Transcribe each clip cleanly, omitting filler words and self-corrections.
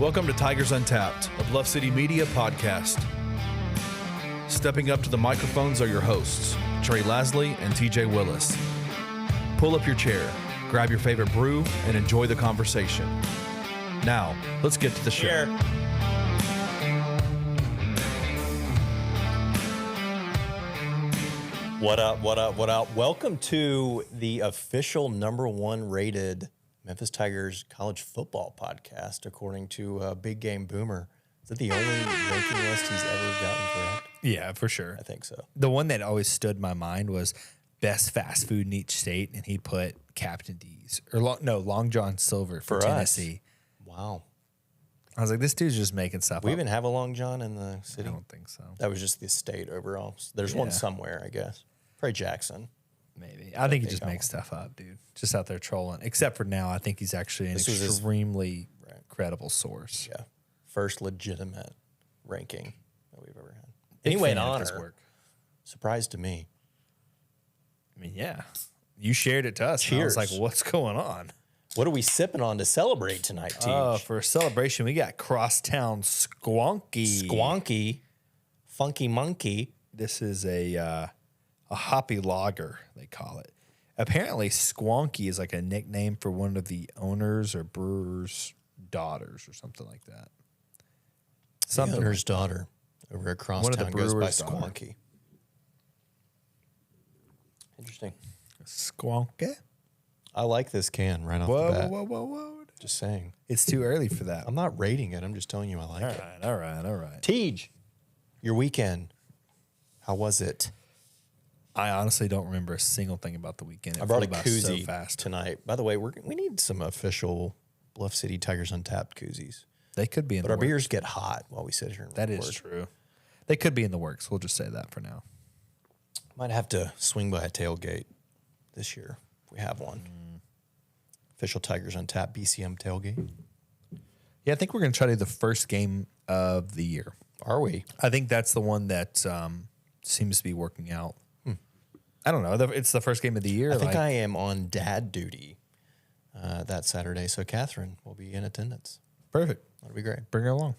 Welcome to Tigers Untapped, a Bluff City Media podcast. Stepping up to the microphones are your hosts, Trey Lasley and TJ Willis. Pull up your chair, grab your favorite brew, and enjoy the conversation. Now, let's get to the show. What up, what up, what up? Welcome to the official #1 rated Memphis Tigers college football podcast, according to Big Game Boomer. Is that the only ranking list he's ever gotten correct? Yeah, for sure. I think so. The one that always stood in my mind was best fast food in each state, and he put Captain D's. Long John Silver for Tennessee. Wow. I was like, this dude's just making stuff We up. even have a Long John in the I city? don't think so. That was just the state overall. There's one somewhere, I guess. Probably Jackson. Maybe. I think he just makes stuff up, dude. Just out there trolling. Except for now, I think he's actually an extremely credible source. Yeah. First legitimate ranking that we've ever had. Anyway, an honor. Surprise to me. I mean, yeah. You shared it to us. Cheers. I was like, what's going on? What are we sipping on to celebrate tonight, Teach? For a celebration, we got Crosstown Squonky. Squonky. Funky Monkey. This is a hoppy lager, they call it. Apparently, Squonky is like a nickname for one of the owners or brewers' daughters or something like that. The owner's daughter over at Crosstown goes by Squonky. Interesting. Squonky? I like this can right off the bat. Whoa. Just saying. It's too early for that. I'm not rating it. I'm just telling you I like it. All right. Tej, your weekend, how was it? I honestly don't remember a single thing about the weekend. I brought a so koozie fast. tonight. By the way, we need some official Bluff City Tigers Untapped koozies. They could be in But the our works. beers get hot while we sit here and That record. is true. They could be in the works. We'll just say that for now. Might have to swing by a tailgate this year if we have one. Official Tigers Untapped BCM tailgate. Yeah, I think we're going to try to do the first game of the year. Are we? I think that's the one that seems to be working out. I don't know. It's the first game of the year. I think I am on dad duty that Saturday, so Catherine will be in attendance. Perfect. That'll be great. Bring her along.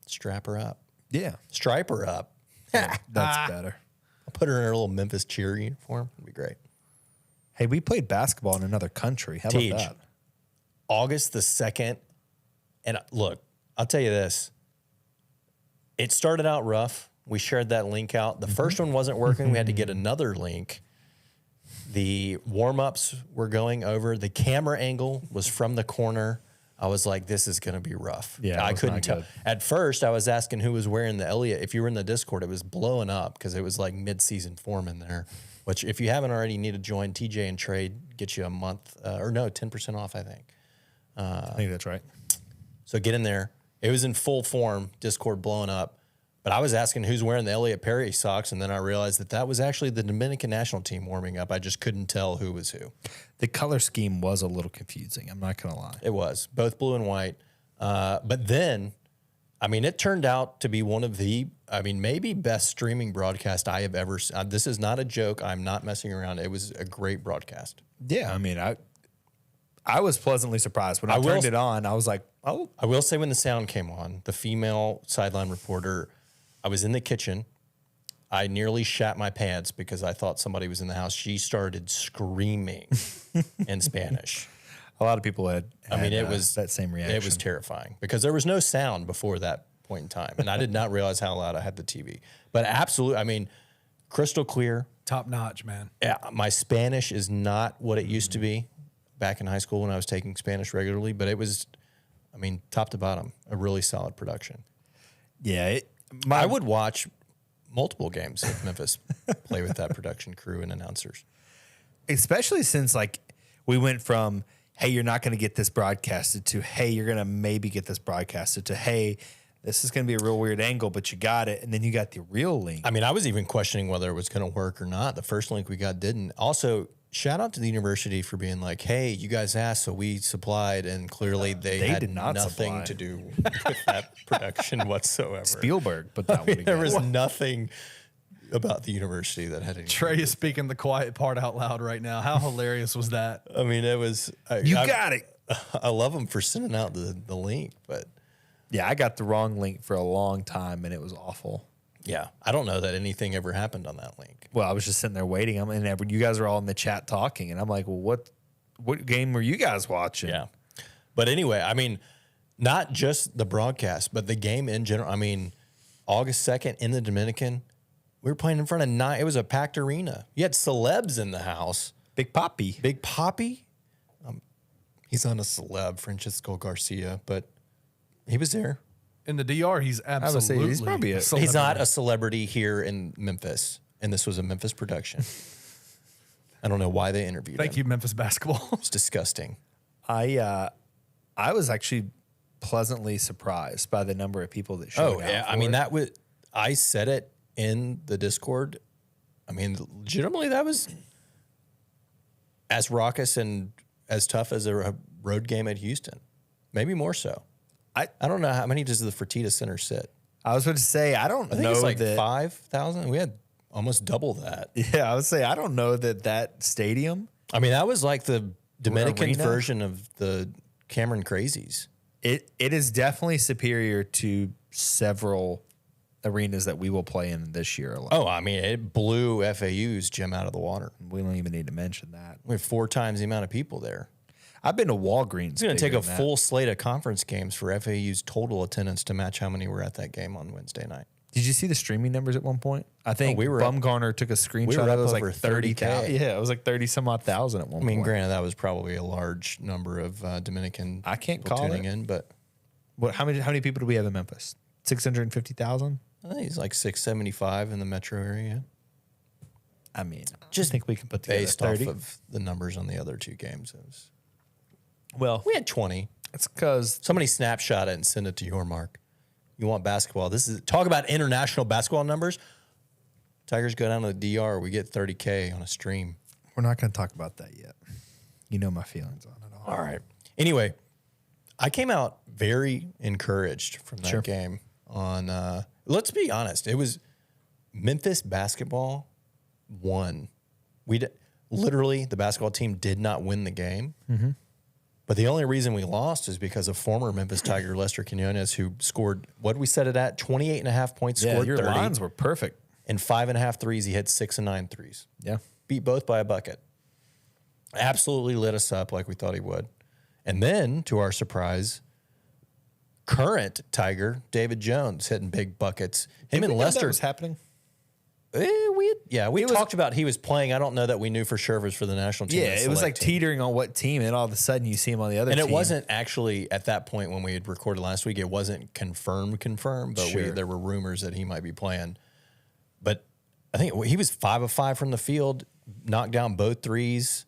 Strap her up. Yeah. Stripe her up. That's better. I'll put her in her little Memphis cheer uniform. It'll be great. Hey, we played basketball in another country. How Tej, about that? August the 2nd. And look, I'll tell you this. It started out rough. We shared that link out. The first one wasn't working. We had to get another link. The warm-ups were going over. The camera angle was from the corner. I was like, this is going to be rough. Yeah, I couldn't tell. good. At first, I was asking who was wearing the Elliott. If you were in the Discord, it was blowing up because it was like mid-season form in there, which if you haven't already, you need to join TJ and Trade, get you a month, 10% off, I think. I think that's right. So get in there. It was in full form, Discord blowing up. But I was asking who's wearing the Elliott Perry socks, and then I realized that was actually the Dominican national team warming up. I just couldn't tell who was who. The color scheme was a little confusing. I'm not going to lie. It was. Both blue and white. But then, it turned out to be one of the, maybe best streaming broadcast I have ever seen. This is not a joke. I'm not messing around. It was a great broadcast. Yeah, I was pleasantly surprised. When I turned it on, I was like, oh. I will say when the sound came on, the female sideline reporter, I was in the kitchen. I nearly shat my pants because I thought somebody was in the house. She started screaming in Spanish. A lot of people had it was that same reaction. It was terrifying because there was no sound before that point in time. And I did not realize how loud I had the TV. But absolutely, crystal clear. Top notch, man. Yeah, my Spanish is not what it used to be back in high school when I was taking Spanish regularly. But it was, top to bottom, a really solid production. Yeah. I would watch multiple games if Memphis play with that production crew and announcers. Especially since, we went from, hey, you're not going to get this broadcasted to, hey, you're going to maybe get this broadcasted to, hey, this is going to be a real weird angle, but you got it. And then you got the real link. I was even questioning whether it was going to work or not. The first link we got didn't. Also, shout out to the university for being like, hey, you guys asked, so we supplied, and clearly they had did not nothing supply. to do with that production whatsoever. Spielberg put that one There together. was nothing about the university that had any. Trey is speaking the quiet part out loud right now. How hilarious was that? It was. You got it. I love them for sending out the link, but Yeah, I got the wrong link for a long time, and it was awful. Yeah, I don't know that anything ever happened on that link. Well, I was just sitting there waiting. And you guys were all in the chat talking, and I'm like, well, what game were you guys watching? Yeah. But anyway, I mean, not just the broadcast, but the game in general. I mean, August 2nd in the Dominican, we were playing in front of 9. It was a packed arena. You had celebs in the house. Big Poppy. Big Poppy? He's not a celeb, Francisco Garcia, but he was there. In the DR, he's absolutely. he's probably a celebrity. He's not a celebrity here in Memphis, and this was a Memphis production. I don't know why they interviewed him. Thank you, Memphis basketball. It's disgusting. I was actually pleasantly surprised by the number of people that showed up. Oh, yeah. I mean, I said it in the Discord. I mean, legitimately, that was as raucous and as tough as a road game at Houston. Maybe more so. I don't know how many does the Fertitta Center sit. I was going to say, I don't I think know it's like that 5,000. We had almost double that. Yeah, I would say I don't know that stadium. I mean, that was like the Dominican arena? version of the Cameron Crazies. It is definitely superior to several arenas that we will play in this year alone. Oh, I mean, it blew FAU's gym out of the water. We don't even need to mention that. We have 4 times the amount of people there. I've been to Walgreens. It's going to take a full slate of conference games for FAU's total attendance to match how many were at that game on Wednesday night. Did you see the streaming numbers at one point? I think we were up- Bumgarner took a screenshot. we were It up was over like 30,000. 30K. Yeah, it was like 30 some odd thousand at one I mean, point. granted, that was probably a large number of Dominican I can't people call tuning it. in, but How many people do we have in Memphis? 650,000. I think it's like 675 in the metro area. I mean, Just I think we can put together based 30. off of the numbers on the other 2 games. Well, We had 20. it's because Somebody snapshot it and send it to your mark. You want basketball. This is talk about international basketball numbers. Tigers go down to the DR. We get 30K on a stream. we're not going to talk about that yet. You know my feelings on it all. All right. Anyway, I came out very encouraged from that Sure. game. Let's be honest. It was Memphis basketball won. Literally, the basketball team did not win the game. Mm-hmm. But the only reason we lost is because of former Memphis Tiger Lester Quinones, who scored, what did we set it at? 28.5 points, Yeah, scored your 30. lines were perfect. And 5.5 threes. He hit 6 and 9 threes. Yeah. Beat both by a bucket. Absolutely lit us up like we thought he would. And then, to our surprise, current Tiger, David Jones, hitting big buckets. Him and Did we know that Lester. was happening. We talked about he was playing. I don't know that we knew for sure if it was for the national team. or Yeah, the it was select like team. teetering on what team, and all of a sudden you see him on the other And team. it wasn't actually at that point when we had recorded last week. It wasn't confirmed, but Sure. there were rumors that he might be playing. But I think he was 5 of 5 from the field, knocked down both threes,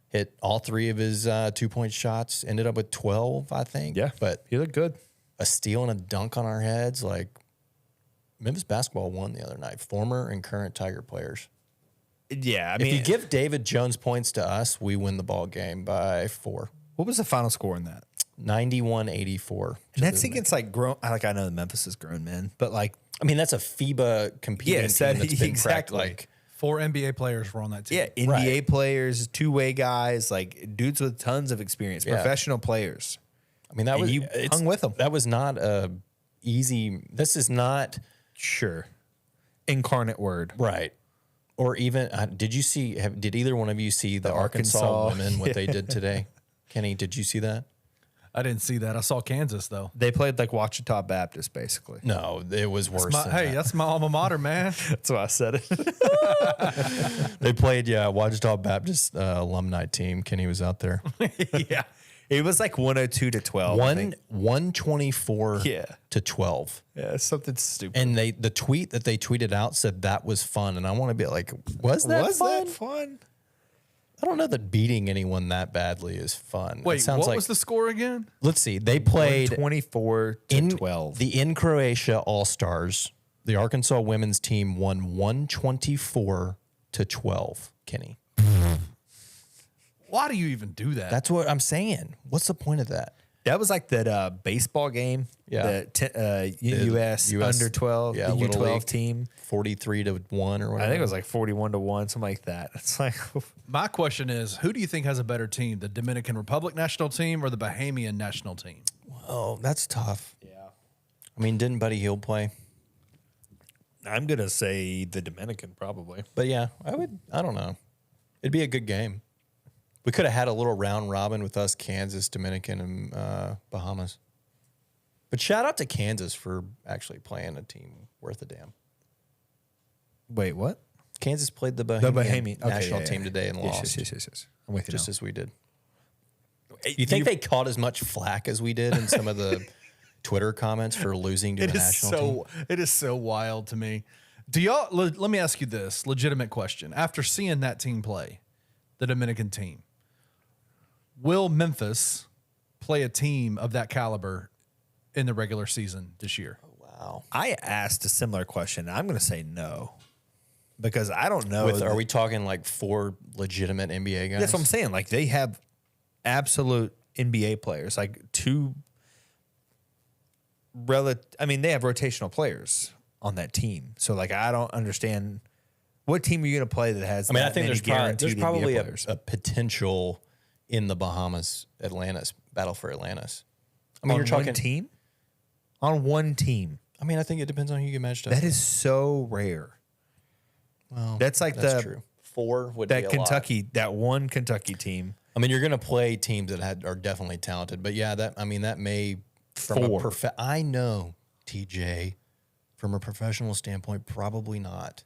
hit all 3 of his 2-point shots, ended up with 12, I think. Yeah, But he looked good. a steal and a dunk on our heads, like Memphis basketball won the other night. Former and current Tiger players. Yeah, I If mean, you give David Jones points to us, we win the ball game by 4. what was the final score in that? 91-84. And that's against like grown. Like I know Memphis is grown men, but like I mean, that's a FIBA competing Yes, team that- that's been exactly. like 4 NBA players were on that team. yeah, NBA players, 2-way guys, like dudes with tons of experience, Yeah. professional players. I mean, that And was you hung with 'em. That was not a easy. This is not Sure, incarnate word. right. Or even did you see? Did either one of you see the Arkansas Arkansas, women what they did today? Kenny, did you see that? I didn't see that. I saw Kansas though. They played like Ouachita Baptist, basically. No, it was worse. than that. That's my alma mater, man. That's why I said it. They played, Ouachita Baptist alumni team. Kenny was out there. Yeah, it was like 102-12. I think. 124 Yeah. to 12. Yeah, something stupid. And the tweet that they tweeted out said that was fun. And I want to be like, was that fun? I don't know that beating anyone that badly is fun. Wait, it sounds what like, was the score again? let's see. They played 24-12. in Croatia All-Stars. The Arkansas women's team won 124 to 12, Kenny. Why do you even do that? That's what I'm saying. What's the point of that? That was like that baseball game. Yeah. The U.S. under 12, yeah, the Little U12 League. team. 43 to 1 or whatever. I think it was like 41-1, something like that. It's like, My question is, who do you think has a better team, the Dominican Republic national team or the Bahamian national team? Oh, that's tough. yeah. I mean, didn't Buddy Hield play? I'm going to say the Dominican probably. But yeah, I don't know. It'd be a good game. We could have had a little round robin with us, Kansas, Dominican, and Bahamas. But shout out to Kansas for actually playing a team worth a damn. Wait, what? Kansas played the Bahamian national team today and lost. Yes. I'm with you Just now. as we did. You think they caught as much flack as we did in some of the Twitter comments for losing to the national team? It is so wild to me. Do y'all? Let me ask you this legitimate question. After seeing that team play, the Dominican team, will Memphis play a team of that caliber in the regular season this year? Wow. I asked a similar question. I'm going to say no. Because I don't know. Are we talking like 4 legitimate NBA guys? That's what I'm saying. Like, they have absolute NBA players. Like, 2 they have rotational players on that team. So, like, I don't understand what team are you going to play that has. I think there's probably NBA a potential in the Bahamas, Atlantis, battle for Atlantis. I mean, you're talking one team? On one team. I mean, I think it depends on who you get matched up. That is so rare. Well, that's true. 4 would be that a Kentucky, lot. that one Kentucky team. I mean, you're going to play teams that are definitely talented, but yeah, that may from 4. I know, TJ, from a professional standpoint, probably not.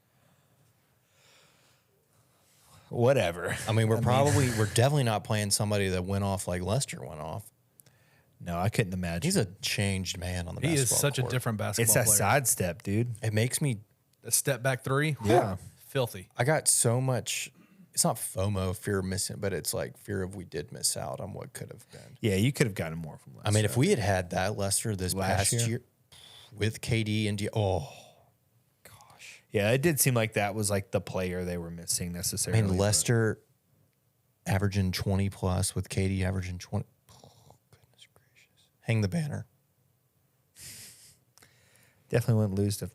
Whatever. I mean, we're definitely not playing somebody that went off like Lester went off. No, I couldn't imagine. He's a changed man on the basketball He is such court. a different basketball It's player. that sidestep, dude. It makes me. A step back 3? Yeah. Filthy. I got so much. It's not FOMO, fear of missing, but it's like fear of we did miss out on what could have been. Yeah, you could have gotten more from Lester. I mean, if we had that Lester this Last past year? year with KD and Yeah, it did seem like that was like the player they were missing I necessarily. mean, Lester averaging 20 plus with KD averaging 20. Oh, goodness gracious. Hang the banner. Definitely wouldn't lose to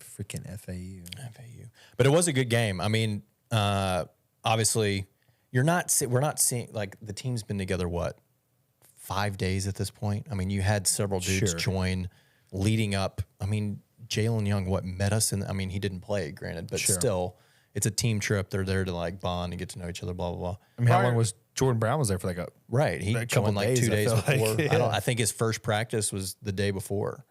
freaking FAU. But it was a good game. I mean, obviously, we're not seeing, like, the team's been together, 5 days at this point? I mean, you had several dudes join leading up. I mean, Jalen Young, met us in, he didn't play, granted, but still, it's a team trip. They're there to, like, bond and get to know each other, blah, blah, blah. I mean, how long was Jordan Brown was there for like a Right. He couple joined like days, 2 days I feel before. like. Yeah. I think his first practice was the day before.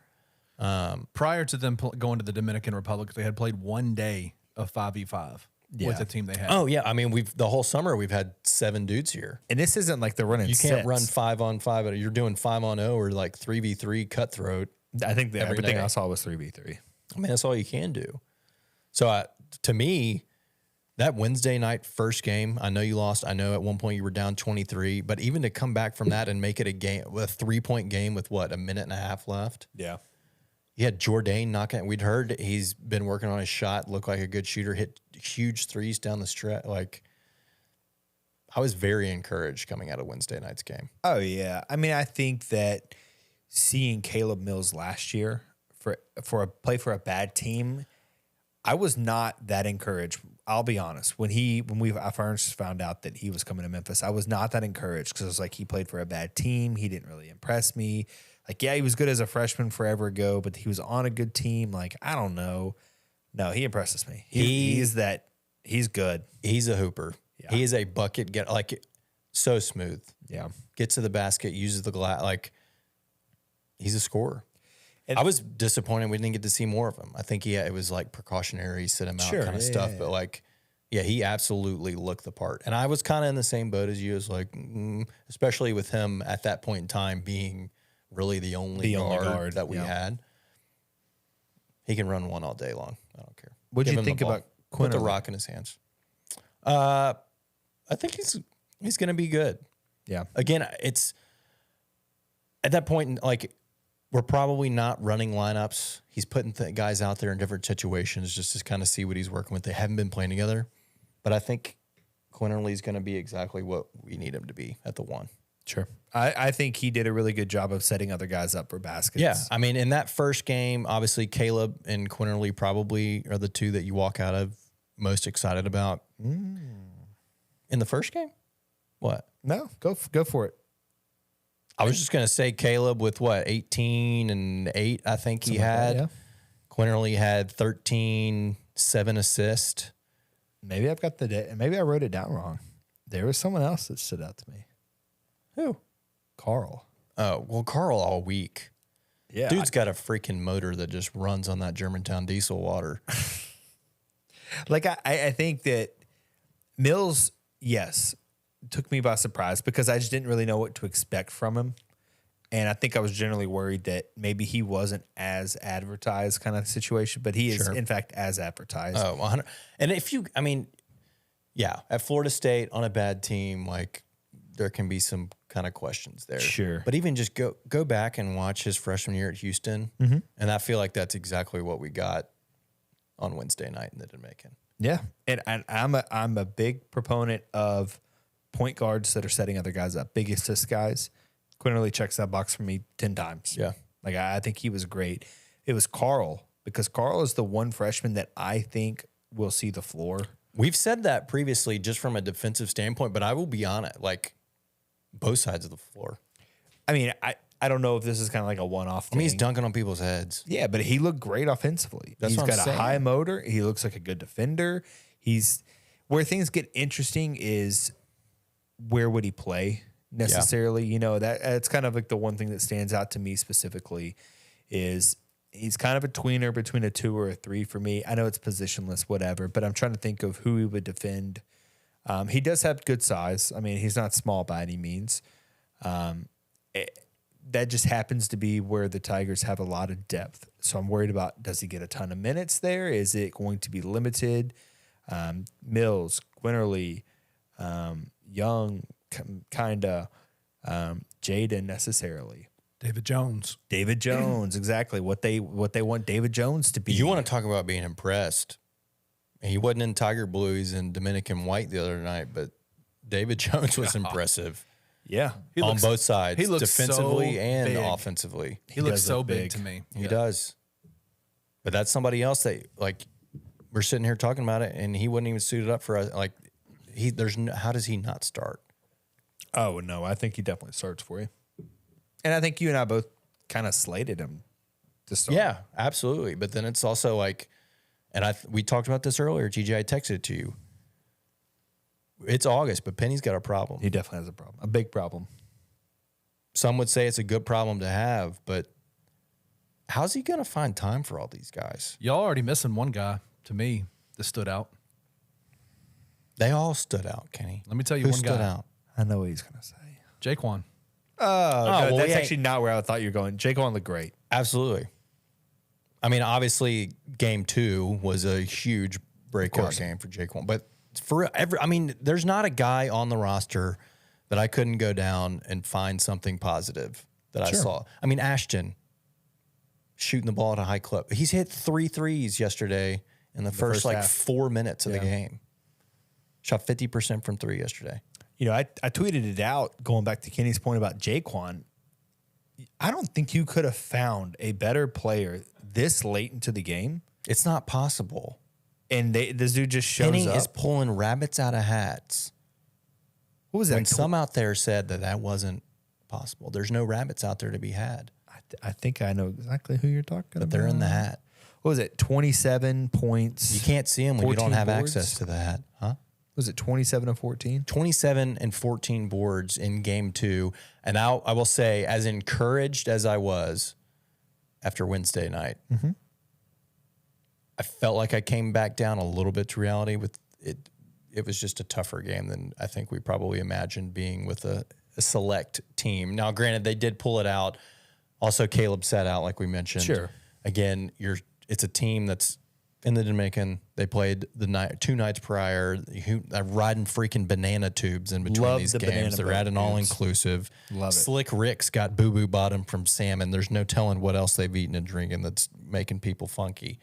Prior to them going to the Dominican Republic, they had played 1 day of 5v5 with the team they had. Oh, yeah. I mean, the whole summer we've had 7 dudes here. And this isn't like they're running You can't sets. run 5-on-5. You're doing 5-on-0 or like 3v3 cutthroat. I think that everything day. I saw was 3v3. I mean, that's all you can do. So to me, that Wednesday night first game, I know you lost. I know at one point you were down 23, but even to come back from that and make it a 3-point game with a minute and a half left. Yeah. You had Jourdain knocking. We'd heard he's been working on his shot, looked like a good shooter, hit huge threes down the stretch. Like, I was very encouraged coming out of Wednesday night's game. Oh, yeah. I mean, I think that seeing Caleb Mills last year for a bad team, I was not that encouraged. I'll be honest. When I first found out that he was coming to Memphis, I was not that encouraged because it was like he played for a bad team. He didn't really impress me. Like, yeah, he was good as a freshman forever ago, but he was on a good team. Like, I don't know. No, he impresses me. He's good. He's a hooper. Yeah. He is a bucket getter. Like, so smooth. Yeah. Gets to the basket, uses the glass. Like, he's a scorer. And I was disappointed we didn't get to see more of him. I think it was like precautionary, sit him out kind of stuff. But like, yeah, he absolutely looked the part. And I was kind of in the same boat as you. As like, especially with him at that point in time being really the only guard that we had. He can run one all day long. I don't care. What did you think about Quinn? Put the rock in his hands. I think he's going to be good. Yeah. Again, it's at that point, like, we're probably not running lineups. He's putting guys out there in different situations just to kind of see what he's working with. They haven't been playing together, but I think Quinterly's going to be exactly what we need him to be at the 1. Sure. I think he did a really good job of setting other guys up for baskets. Yeah. I mean, in that first game, obviously Caleb and Quinterly probably are the 2 that you walk out of most excited about. In the first game? What? No, go for it. I was just going to say Caleb with 18 and 8, I think he had. Yeah. Quinterly had 13, 7 assists. Maybe I've got maybe I wrote it down wrong. There was someone else that stood out to me. Who? Carl. Oh, well, Carl all week. Yeah. Dude's got a freaking motor that just runs on that Germantown diesel water. Like, I think that Mills, yes, took me by surprise because I just didn't really know what to expect from him. And I think I was generally worried that maybe he wasn't as advertised kind of situation, but he is, in fact, as advertised. Oh, 100. And at Florida State on a bad team, like, there can be some kind of questions there. Sure. But even just go back and watch his freshman year at Houston, and I feel like that's exactly what we got on Wednesday night in the Dominican. Yeah. And I'm a big proponent of point guards that are setting other guys up, big assist guys. Quinterly checks that box for me 10 times. Yeah. Like, I think he was great. It was Carl, because Carl is the one freshman that I think will see the floor. We've said that previously just from a defensive standpoint, but I will be on it, like, both sides of the floor. I mean, I don't know if this is kind of like a one-off thing. I mean, he's dunking on people's heads. Yeah, but he looked great offensively. That's He's what I'm got saying. a high motor. He looks like a good defender. Where things get interesting is where would he play necessarily? You know, that's kind of like the one thing that stands out to me specifically is he's kind of a tweener between a 2 or a 3 for me. I know it's positionless, whatever, but I'm trying to think of who he would defend. He does have good size. I mean, he's not small by any means. That just happens to be where the Tigers have a lot of depth. So I'm worried about, does he get a ton of minutes there? Is it going to be limited? Mills, Quinterly, Young, kind of, Jaden necessarily. David Jones, exactly what they want David Jones to be. You want to talk about being impressed. He wasn't in Tiger Blue, he's in Dominican White the other night, but David Jones was impressive. Yeah. On both sides, he looks defensively so and big. offensively. He looks does so look big big. to me. He does. But that's somebody else that, like, we're sitting here talking about it, and he wasn't even suited up for us. Like, how does he not start? Oh, no, I think he definitely starts for you. And I think you and I both kind of slated him to start. Yeah, absolutely. But then it's also like, and we talked about this earlier, TJ, I texted it to you. It's August, but Penny's got a problem. He definitely has a problem, a big problem. Some would say it's a good problem to have, but how's he going to find time for all these guys? Y'all already missing one guy to me that stood out. They all stood out, Kenny. Let me tell you Who one stood guy. out? I know what he's going to say. Jaquan. Oh, no, well, that's yeah. actually not where I thought you were going. Jaquan looked great. Absolutely. I mean, obviously, game 2 was a huge breakout game for Jaquan. But there's not a guy on the roster that I couldn't go down and find something positive that I saw. I mean, Ashton shooting the ball at a high clip. He's hit 3 threes yesterday in the first half. 4 minutes of the game. Shot 50% from 3 yesterday. You know, I tweeted it out going back to Kenny's point about Jaquan. I don't think you could have found a better player this late into the game. It's not possible. And this dude just shows Penny up. is pulling rabbits out of hats. What was that? When some out there said that wasn't possible. There's no rabbits out there to be had. I think I know exactly who you're talking about. But they're in the hat. What was it? 27 points. You can't see them when you don't 14 have boards? access to the hat. Huh? Was it 27 and 14? 27 and 14 boards in game 2. And I will say, as encouraged as I was after Wednesday night, I felt like I came back down a little bit to reality with it. It was just a tougher game than I think we probably imagined being with a select team. Now, granted, they did pull it out. Also, Caleb sat out, like we mentioned. Sure. Again, it's a team that's in the Dominican. They played 2 nights prior, riding freaking banana tubes in between Love these the banana games. They're at an boat all-inclusive. Love it. Slick Rick's got boo-boo bottom from salmon. There's no telling what else they've eaten and drinking that's making people funky.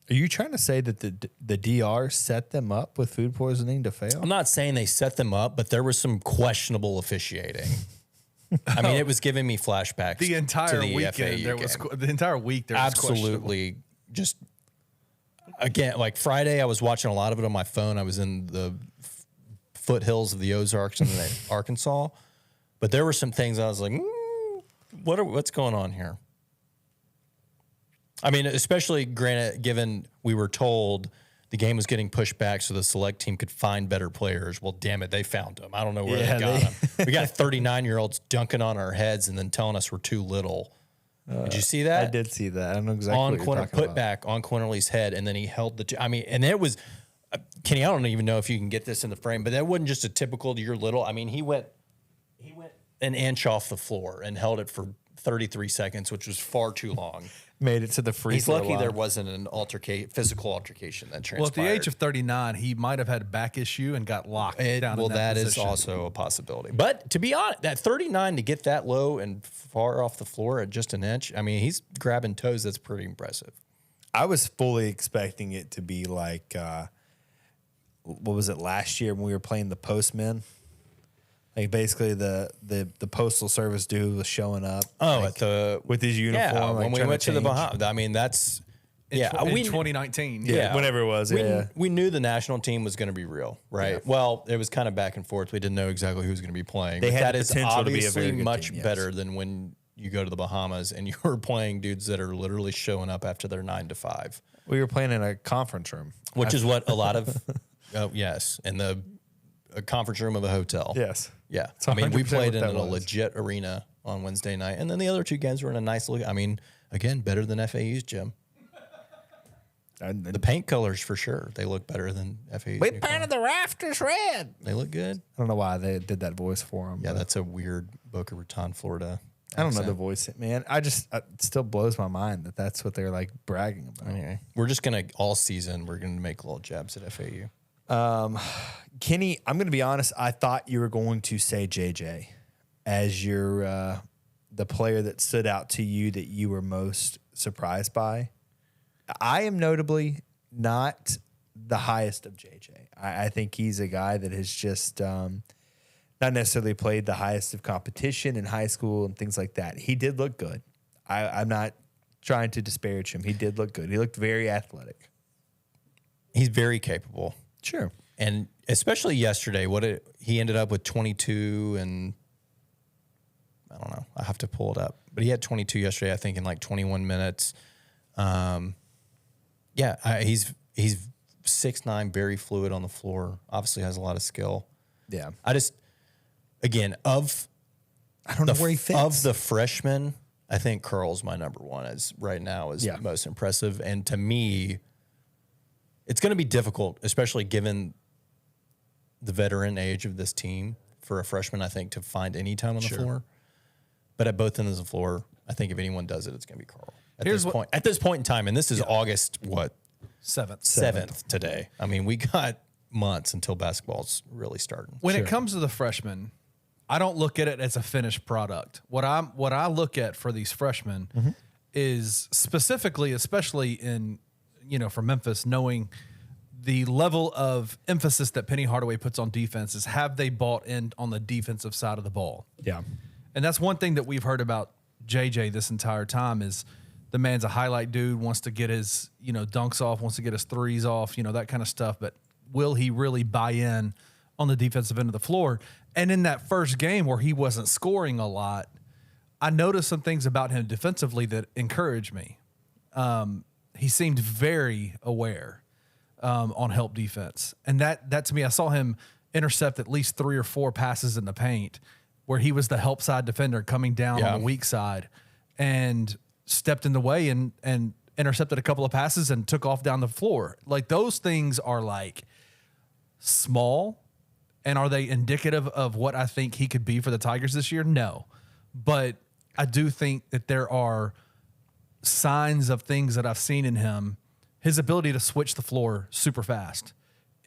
Are you trying to say that the DR set them up with food poisoning to fail? I'm not saying they set them up, but there was some questionable officiating. I mean, it was giving me flashbacks. The entire to the weekend, FAU there was game. the entire week. There was questionable. Absolutely. Just again, like Friday, I was watching a lot of it on my phone. I was in the foothills of the Ozarks in Arkansas. But there were some things I was like, what's going on here? I mean, especially granted, given we were told the game was getting pushed back so the select team could find better players. Well, damn it, they found them. I don't know where they got them. We got 39-year-olds dunking on our heads and then telling us we're too little. Did you see that? I did see that. I don't know exactly on what you're talking put about. back on Quinterly's head, and then he held the. I mean, and it was Kenny. I don't even know if you can get this in the frame, but that wasn't just a typical "you're little." I mean, he went an inch off the floor and held it for 33 seconds, which was far too long. Made it to the free He's throw lucky line. there wasn't an physical altercation that transpired. Well, at the age of 39, he might have had a back issue and got locked down. Well, in that is position. also a possibility. But to be honest, at 39 to get that low and far off the floor at just an inch, I mean, he's grabbing toes. That's pretty impressive. I was fully expecting it to be like, what was it last year when we were playing the postmen? Like basically the postal service dude was showing up. At the with his uniform. yeah, like, when we trying went to the change. Bahamas. I mean, that's in 2019. Yeah, whenever it was. We knew the national team was going to be real, right? Yeah. Well, it was kind of back and forth. We didn't know exactly who was going to be playing. They But had that the is potential to be a obviously very good much team, yes. better than when you go to the Bahamas and you're playing dudes that are literally showing up after their 9 to 5. We were playing in a conference room. Which is what a lot of, in a conference room of a hotel. Yes. Yeah. It's I mean, we 100% played what in that a was. legit arena on Wednesday night. And then the other two games were in a nice look. I mean, again, better than FAU's gym. The paint colors, for sure. They look better than FAU's. We new painted color. the rafters red. They look good. I don't know why they did that voice for him. Yeah, that's a weird Boca Raton, Florida. I don't know the accent. voice, man. It still blows my mind that that's what they're like bragging about. Anyway, we're just going to, all season, we're going to make little jabs at FAU. Kenny, I'm going to be honest. I thought you were going to say JJ as your the player that stood out to you that you were most surprised by. I am notably not the highest of JJ. I think he's a guy that has just not necessarily played the highest of competition in high school and things like that. He did look good. I'm not trying to disparage him. He did look good. He looked very athletic. He's very capable. Sure. And especially yesterday, he ended up with 22 and I don't know. I have to pull it up. But he had 22 yesterday, I think, in like 21 minutes. He's 6'9", very fluid on the floor. Obviously has a lot of skill. Yeah. I don't know where he fits. Of the freshmen, I think Curl's my number one right now is Yeah. most impressive. And to me, it's going to be difficult, especially given the veteran age of this team, for a freshman, I think, to find any time on the floor. But at both ends of the floor, I think if anyone does it, it's going to be Carl. At this point in time, and this is August, 7th today. I mean, we got months until basketball's really starting. When it comes to the freshmen, I don't look at it as a finished product. What I look at for these freshmen is specifically, especially in, for Memphis, knowing the level of emphasis that Penny Hardaway puts on defense is, have they bought in on the defensive side of the ball? Yeah. And that's one thing that we've heard about JJ this entire time is the man's a highlight dude, wants to get his, dunks off, wants to get his threes off, that kind of stuff. But will he really buy in on the defensive end of the floor? And in that first game where he wasn't scoring a lot, I noticed some things about him defensively that encouraged me. He seemed very aware on help defense. And that to me, I saw him intercept at least 3 or 4 passes in the paint where he was the help side defender coming down on the weak side and stepped in the way and intercepted a couple of passes and took off down the floor. Like, those things are like small. And are they indicative of what I think he could be for the Tigers this year? No. But I do think that there are signs of things that I've seen in him. His ability to switch the floor super fast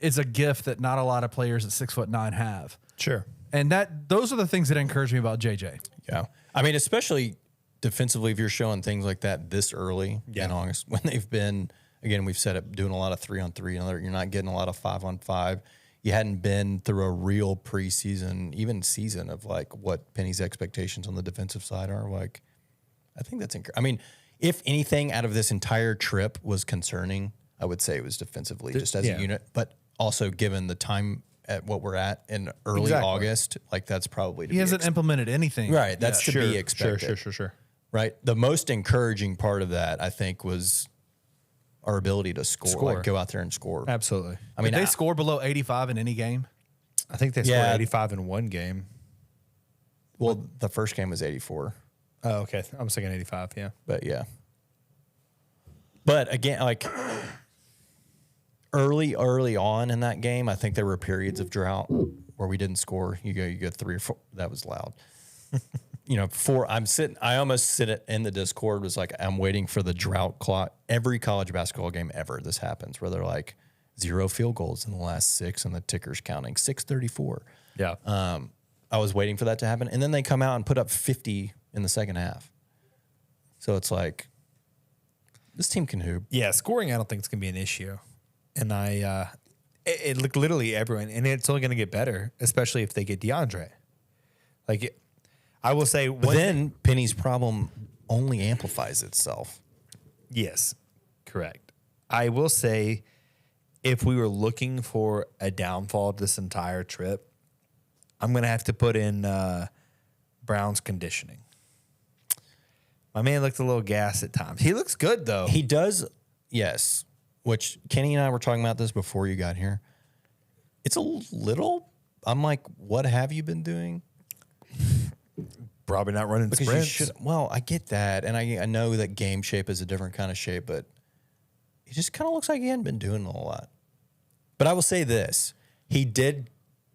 is a gift that not a lot of players at 6'9" have. Sure. And those are the things that encourage me about JJ. Yeah. I mean, especially defensively, if you're showing things like that this early in August, when they've been, again, we've said it, doing a lot of 3-on-3, you're not getting a lot of 5-on-5. You hadn't been through a real preseason, even season of like what Penny's expectations on the defensive side are. Like, I think that's I mean, if anything out of this entire trip was concerning, I would say it was defensively, just as a unit, but also given the time at what we're at in early August, like that's probably to He be hasn't implemented anything. right. That's to be expected. Sure. Right. The most encouraging part of that, I think, was our ability to score. Like go out there and score. Absolutely. I mean, Did they score below 85 in any game? I think they scored 85 in one game. Well, the first game was 84. Oh, okay. I was thinking 85, yeah. But yeah. But again, like early on in that game, I think there were periods of drought where we didn't score. You go 3 or 4. That was loud. I almost sit in the Discord was like, I'm waiting for the drought clock. Every college basketball game ever, this happens where they're like 0 field goals in the last 6 and the ticker's counting 6:34. Yeah. I was waiting for that to happen. And then they come out and put up 50 in the second half. So it's like, this team can hoop. Yeah, scoring I don't think it's going to be an issue. And it looked literally everyone, and it's only going to get better, especially if they get DeAndre. I will say, But then Penny's problem only amplifies itself. Yes, correct. I will say, if we were looking for a downfall of this entire trip, I'm going to have to put in Brown's conditioning. My man looked a little gas at times. He looks good, though. He does, yes. Which Kenny and I were talking about this before you got here. It's a little, I'm like, what have you been doing? Probably not running Because sprints. you should, well, I get that. And I know that game shape is a different kind of shape, but he just kind of looks like he hadn't been doing a whole lot. But I will say this. He did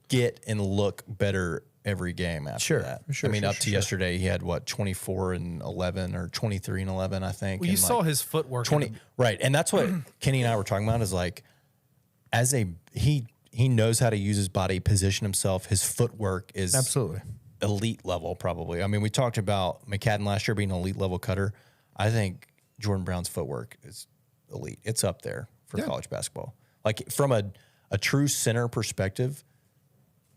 get and look better every game after that. Sure, I mean, sure, up to yesterday, he had 24 and 11 or 23 and 11, I think. Well, you and saw his footwork. 20, right. And that's what Kenny and I were talking about is like, he knows how to use his body, position himself. His footwork is Absolutely. elite level, probably. I mean, we talked about McCadden last year being an elite level cutter. I think Jordan Brown's footwork is elite. It's up there for college basketball. Like from a true center perspective,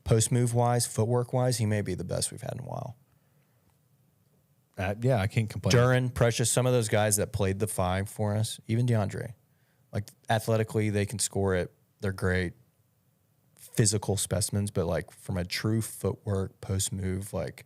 post move wise, footwork wise, he may be the best we've had in a while. Yeah, I can't complain. Duran, Precious, some of those guys that played the 5 for us, even DeAndre, like athletically, they can score it. They're great physical specimens, but like from a true footwork, post move, like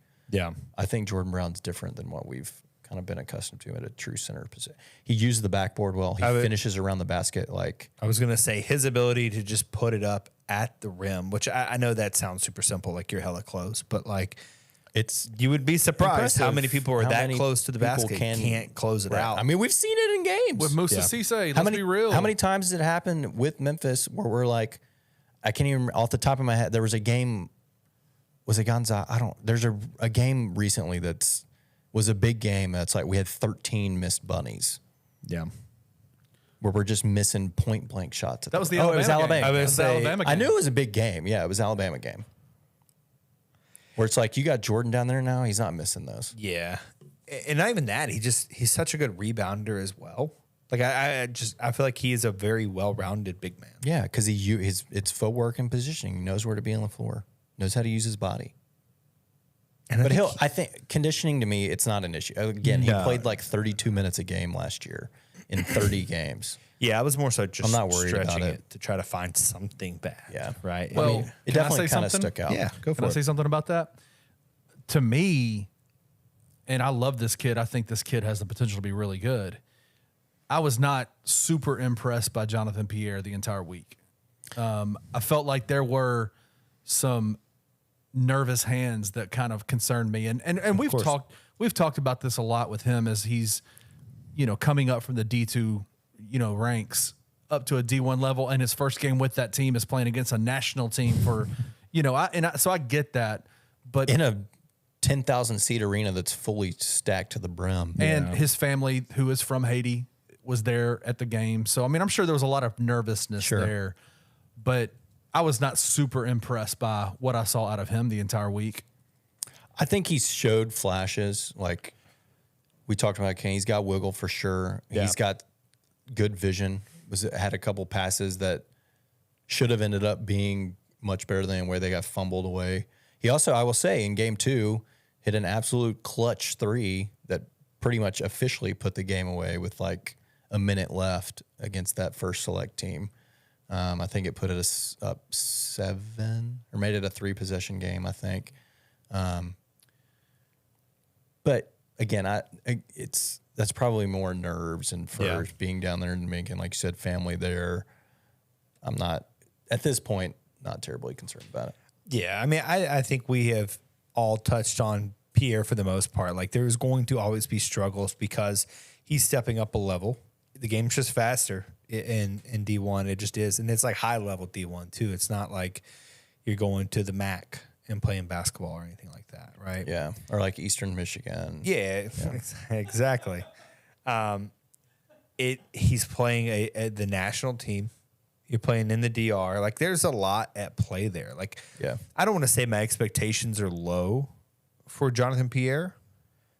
I think Jordan Brown's different than what we've kind of been accustomed to at a true center position. He uses the backboard well. He finishes around the basket. Like I was going to say, his ability to just put it up at the rim, which I know that sounds super simple, like you're hella close, but like you would be surprised how many people are that close to the basket can't close it out. I mean, we've seen it in games. With Musa Cisse, let's be real. How many times did it happen with Memphis where we're like, I can't even, off the top of my head, there was a game, was it Gonzaga? There's a game recently was a big game. That's like we had 13 missed bunnies. Yeah. Where we're just missing point blank shots. That was the Alabama. It was Alabama. Game. That was the Alabama game. I knew it was a big game. Yeah, it was Alabama game. Where it's like, you got Jordan down there now. He's not missing those. Yeah. And not even that. He's such a good rebounder as well. Like I feel like he is a very well-rounded big man. Yeah, because it's footwork and positioning. He knows where to be on the floor. Knows how to use his body. But I think conditioning to me, it's not an issue. Again, he played like 32 minutes a game last year in 30 games. Yeah, I was more so just I'm not worried stretching about it to try to find something bad. Yeah. Right. Well, I mean, It can I definitely say kind of something? stuck out. yeah, go Can for I it. say something about that? To me, and I love this kid. I think this kid has the potential to be really good. I was not super impressed by Jonathan Pierre the entire week. I felt like there were some nervous hands that kind of concerned me. And we've talked about this a lot with him as he's, coming up from the D2, ranks up to a D1 level, and his first game with that team is playing against a national team for, so I get that. But In a 10,000 seat arena that's fully stacked to the brim. and his family, who is from Haiti, was there at the game. So, I mean, I'm sure there was a lot of nervousness there, but I was not super impressed by what I saw out of him the entire week. I think he's showed flashes. Like we talked about, Kenny, he's got wiggle for sure. Yeah. He's got good vision. Had a couple passes that should have ended up being much better than where they got fumbled away. He also, I will say, in game 2, hit an absolute clutch 3 that pretty much officially put the game away with like a minute left against that first select team. I think it put us up 7 or made it a 3-possession game, I think. But again, that's probably more nerves and for being down there and making, like you said, family there. I'm not, at this point, not terribly concerned about it. Yeah, I mean, I think we have all touched on Pierre for the most part. Like, there's going to always be struggles because he's stepping up a level. The game's just faster in D1. It just is. And it's like high-level D1, too. It's not like you're going to the MAC and playing basketball or anything like that, right? Yeah, or like Eastern Michigan. Yeah. Exactly. He's playing the national team. You're playing in the DR. Like, there's a lot at play there. Like, I don't want to say my expectations are low for Jonathan Pierre,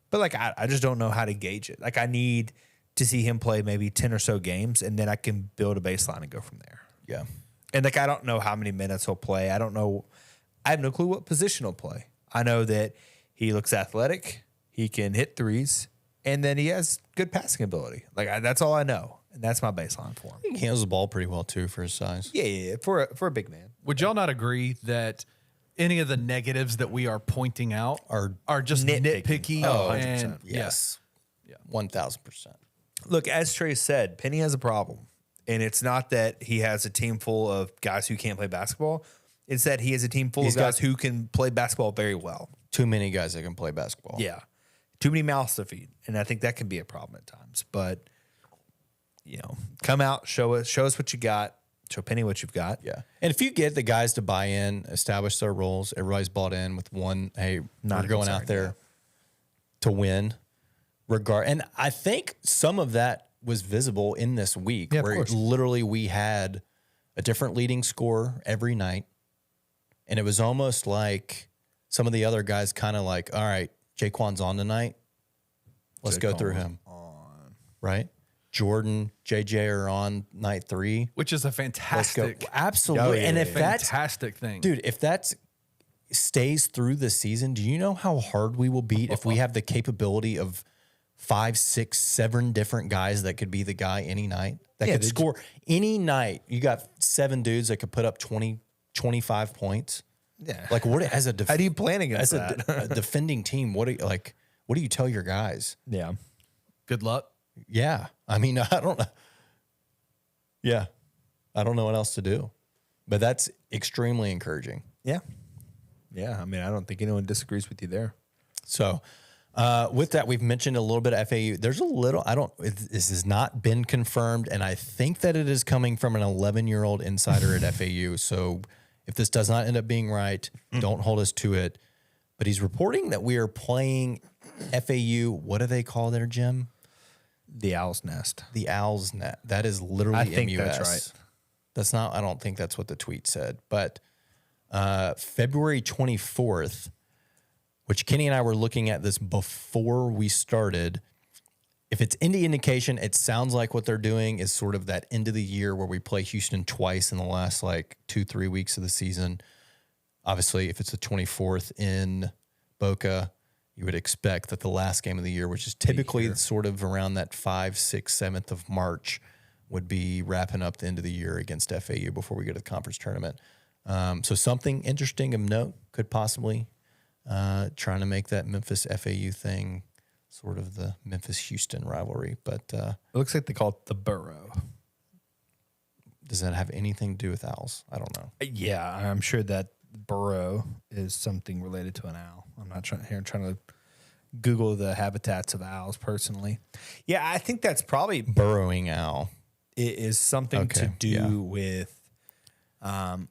but like, I just don't know how to gauge it. Like, I need to see him play maybe 10 or so games, and then I can build a baseline and go from there. Yeah. And like, I don't know how many minutes he'll play. I don't know. I have no clue what position he'll play. I know that he looks athletic. He can hit threes, and then he has good passing ability. Like, that's all I know. And that's my baseline for him. He handles the ball pretty well, too, for his size. Yeah. For a big man. Would y'all not agree that any of the negatives that we are pointing out are just nitpicky? Oh, 100%. And Yes. Yeah. 1,000%. Look, as Trey said, Penny has a problem. And it's not that he has a team full of guys who can't play basketball. It's that he has a team full of guys who can play basketball very well. Too many guys that can play basketball. Yeah. Too many mouths to feed. And I think that can be a problem at times. But, come out, show us what you got. Show Penny what you've got. Yeah. And if you get the guys to buy in, establish their roles, everybody's bought in with one, hey, we're going out there to win. And I think some of that was visible in this week where literally we had a different leading scorer every night. And it was almost like some of the other guys kind of like, all right, Jaquan's on tonight. Let's go through him. Right? Jordan, JJ are on night 3. which is a fantastic, Absolutely. And if that's fantastic thing. dude, if that stays through the season, do you know how hard we will beat if we have the capability of 5, 6, 7 different guys that could be the guy any night that could score any night? You got 7 dudes that could put up 20, 25 points. Yeah. Like, what as a how do you plan against that? a defending team? What do you tell your guys? Yeah. Good luck. Yeah. I mean, I don't know. Yeah. I don't know what else to do. But that's extremely encouraging. Yeah. Yeah. I mean, I don't think anyone disagrees with you there. So, with that, we've mentioned a little bit of FAU. There's a little, this has not been confirmed, and I think that it is coming from an 11-year-old insider at FAU. So, if this does not end up being right, don't hold us to it. But he's reporting that we are playing FAU. What do they call their gym? The Owl's Nest. The Owl's Nest. That is literally I think MUS. that's right. That's not, I don't think that's what the tweet said. But February 24th, which Kenny and I were looking at this before we started. If it's any indication, it sounds like what they're doing is sort of that end of the year where we play Houston twice in the last like 2-3 weeks of the season. Obviously, if it's the 24th in Boca, you would expect that the last game of the year, which is typically sort of around that 5th, 6th, 7th of March, would be wrapping up the end of the year against FAU before we go to the conference tournament. So something interesting of note could possibly trying to make that Memphis FAU thing sort of the Memphis-Houston rivalry. But It looks like they call it the Borough. does that have anything to do with owls? I don't know. Yeah, I'm sure that Borough is something related to an owl. I'm not trying to Google the habitats of owls personally. Yeah, I think that's probably Burrowing owl. it is something to do with.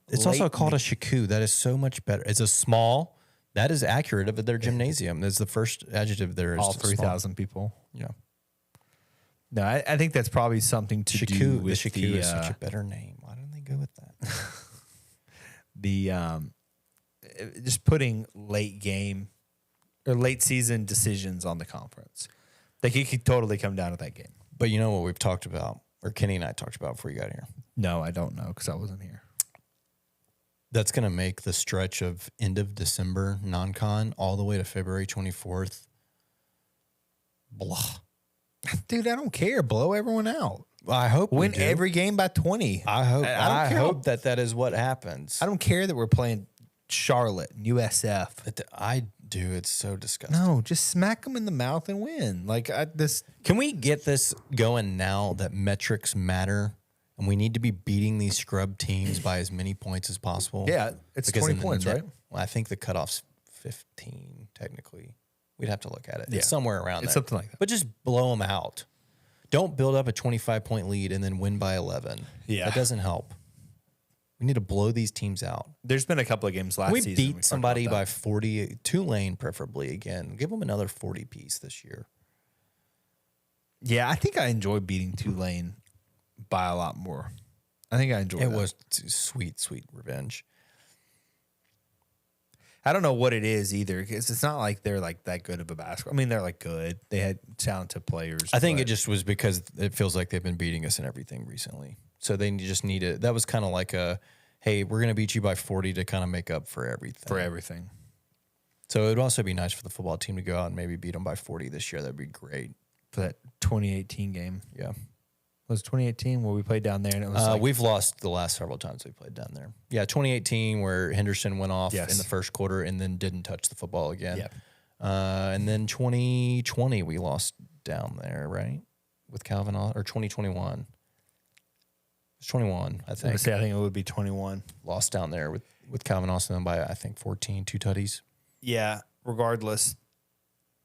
It's also called a shaku. That is so much better. It's a small. That is accurate of their gymnasium. That's the first adjective there. Is all 3,000 people. Yeah. No, I think that's probably something to Shaku. do with The shaku is such a better name. Why didn't they go with that? Just putting late game or late season decisions on the conference. Like, it could totally come down to that game. But you know what we've talked about, or Kenny and I talked about before you got here? No, I don't know because I wasn't here. That's going to make the stretch of end of December non-con all the way to February 24th. Blah. Dude, I don't care. Blow everyone out. I hope we Win do. every game by 20. I hope. don't I care. hope that is what happens. I don't care that we're playing Charlotte and USF. I do. It's so disgusting. No, just smack them in the mouth and win. This. Can we get this going now that metrics matter and we need to be beating these scrub teams by as many points as possible? Yeah, it's Because 20 in the points, right? Well, I think the cutoff's 15 technically. We'd have to look at it. Yeah. It's somewhere around there. It's something like that. But just blow them out. Don't build up a 25-point lead and then win by 11. Yeah. That doesn't help. We need to blow these teams out. There's been a couple of games last We season. beat talked somebody about by that. 40, Tulane preferably again. Give them another 40 piece this year. Yeah, I think I enjoy beating Tulane by a lot more. I think I enjoy It that. was sweet, sweet revenge. I don't know what it is either, because it's not like they're like that good of a basketball. I mean, they're like good. They had talented players. I think it but- just was because it feels like they've been beating us in everything recently. So they just need it. That was kind of like a, hey, we're going to beat you by 40 to kind of make up for everything. for everything. So it would also be nice for the football team to go out and maybe beat them by 40 this year. That'd be great. For that 2018 game. Yeah. Was it 2018 where we played down there and it was We've lost the last several times we played down there. Yeah, 2018 where Henderson went off Yes. in the first quarter and then didn't touch the football again. Yep. And then 2020 we lost down there, right? With Calvin, or 2021. It's 21, I I think. think it would be 21. Lost down there with Calvin Austin by, I think, 14, 2 tutties. Yeah, regardless,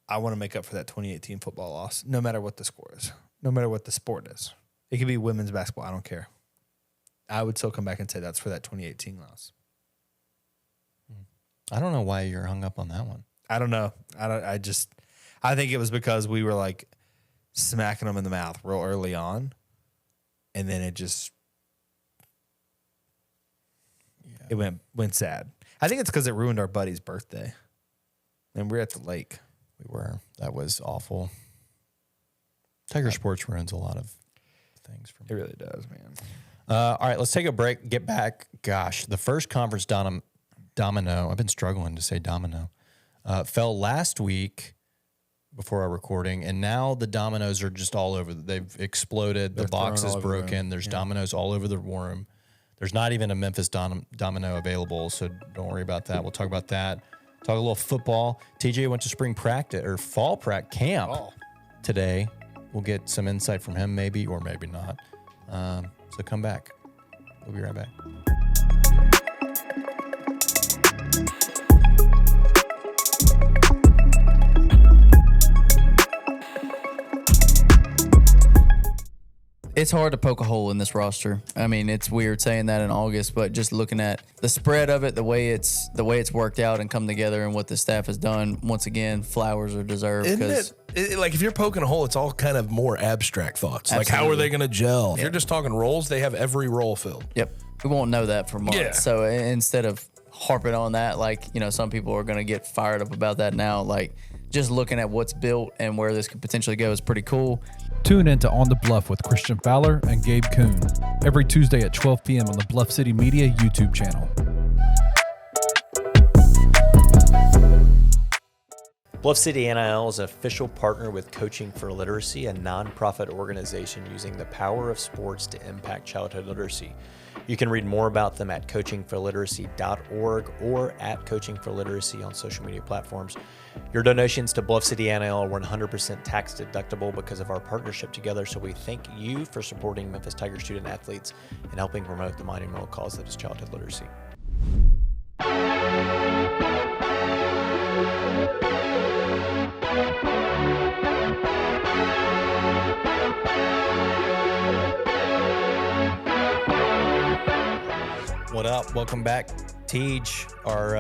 I want to make up for that 2018 football loss, no matter what the score is, no matter what the sport is. It could be women's basketball. I don't care. I would still come back and say that's for that 2018 loss. I don't know why you're hung up on that one. I don't know. I think it was because we were like smacking them in the mouth real early on, and then it just it went sad. I think it's because it ruined our buddy's birthday, and we're at the lake. We were. That was awful. Tiger Sports ruins a lot of things for me. It really does, man. All right, let's take a break. Get back. Gosh, the first conference domino. I've been struggling to say domino. Fell last week before our recording, and now the dominoes are just all over. They've exploded. The box thrown is all over the room. broken. There's dominoes all over the room. There's not even a Memphis domino available, so don't worry about that. We'll talk about that. Talk a little football. TJ went to spring practice or fall practice camp today. We'll get some insight from him, maybe or maybe not. So come back. We'll be right back. It's hard to poke a hole in this roster. I mean, it's weird saying that in August, but just looking at the spread of it, the way it's worked out and come together, and what the staff has done, once again, flowers are deserved. Isn't it like if you're poking a hole, it's all kind of more abstract thoughts. Like how are they going to gel? If you're just talking roles, they have every role filled. Yep, we won't know that for months. Yeah. So instead of harping on that, like, you know, some people are going to get fired up about that now. Like, just looking at what's built and where this could potentially go is pretty cool. Tune in to On the Bluff with Christian Fowler and Gabe Kuhn every Tuesday at 12 p.m. on the Bluff City Media YouTube channel. Bluff City NIL is an official partner with Coaching for Literacy, a nonprofit organization using the power of sports to impact childhood literacy. You can read more about them at coachingforliteracy.org or at Coaching for Literacy on social media platforms. Your donations to Bluff City NIL are 100% tax deductible because of our partnership together, so we thank you for supporting Memphis Tiger student athletes and helping promote the monumental cause that is childhood literacy. What up? Welcome back. Tej, our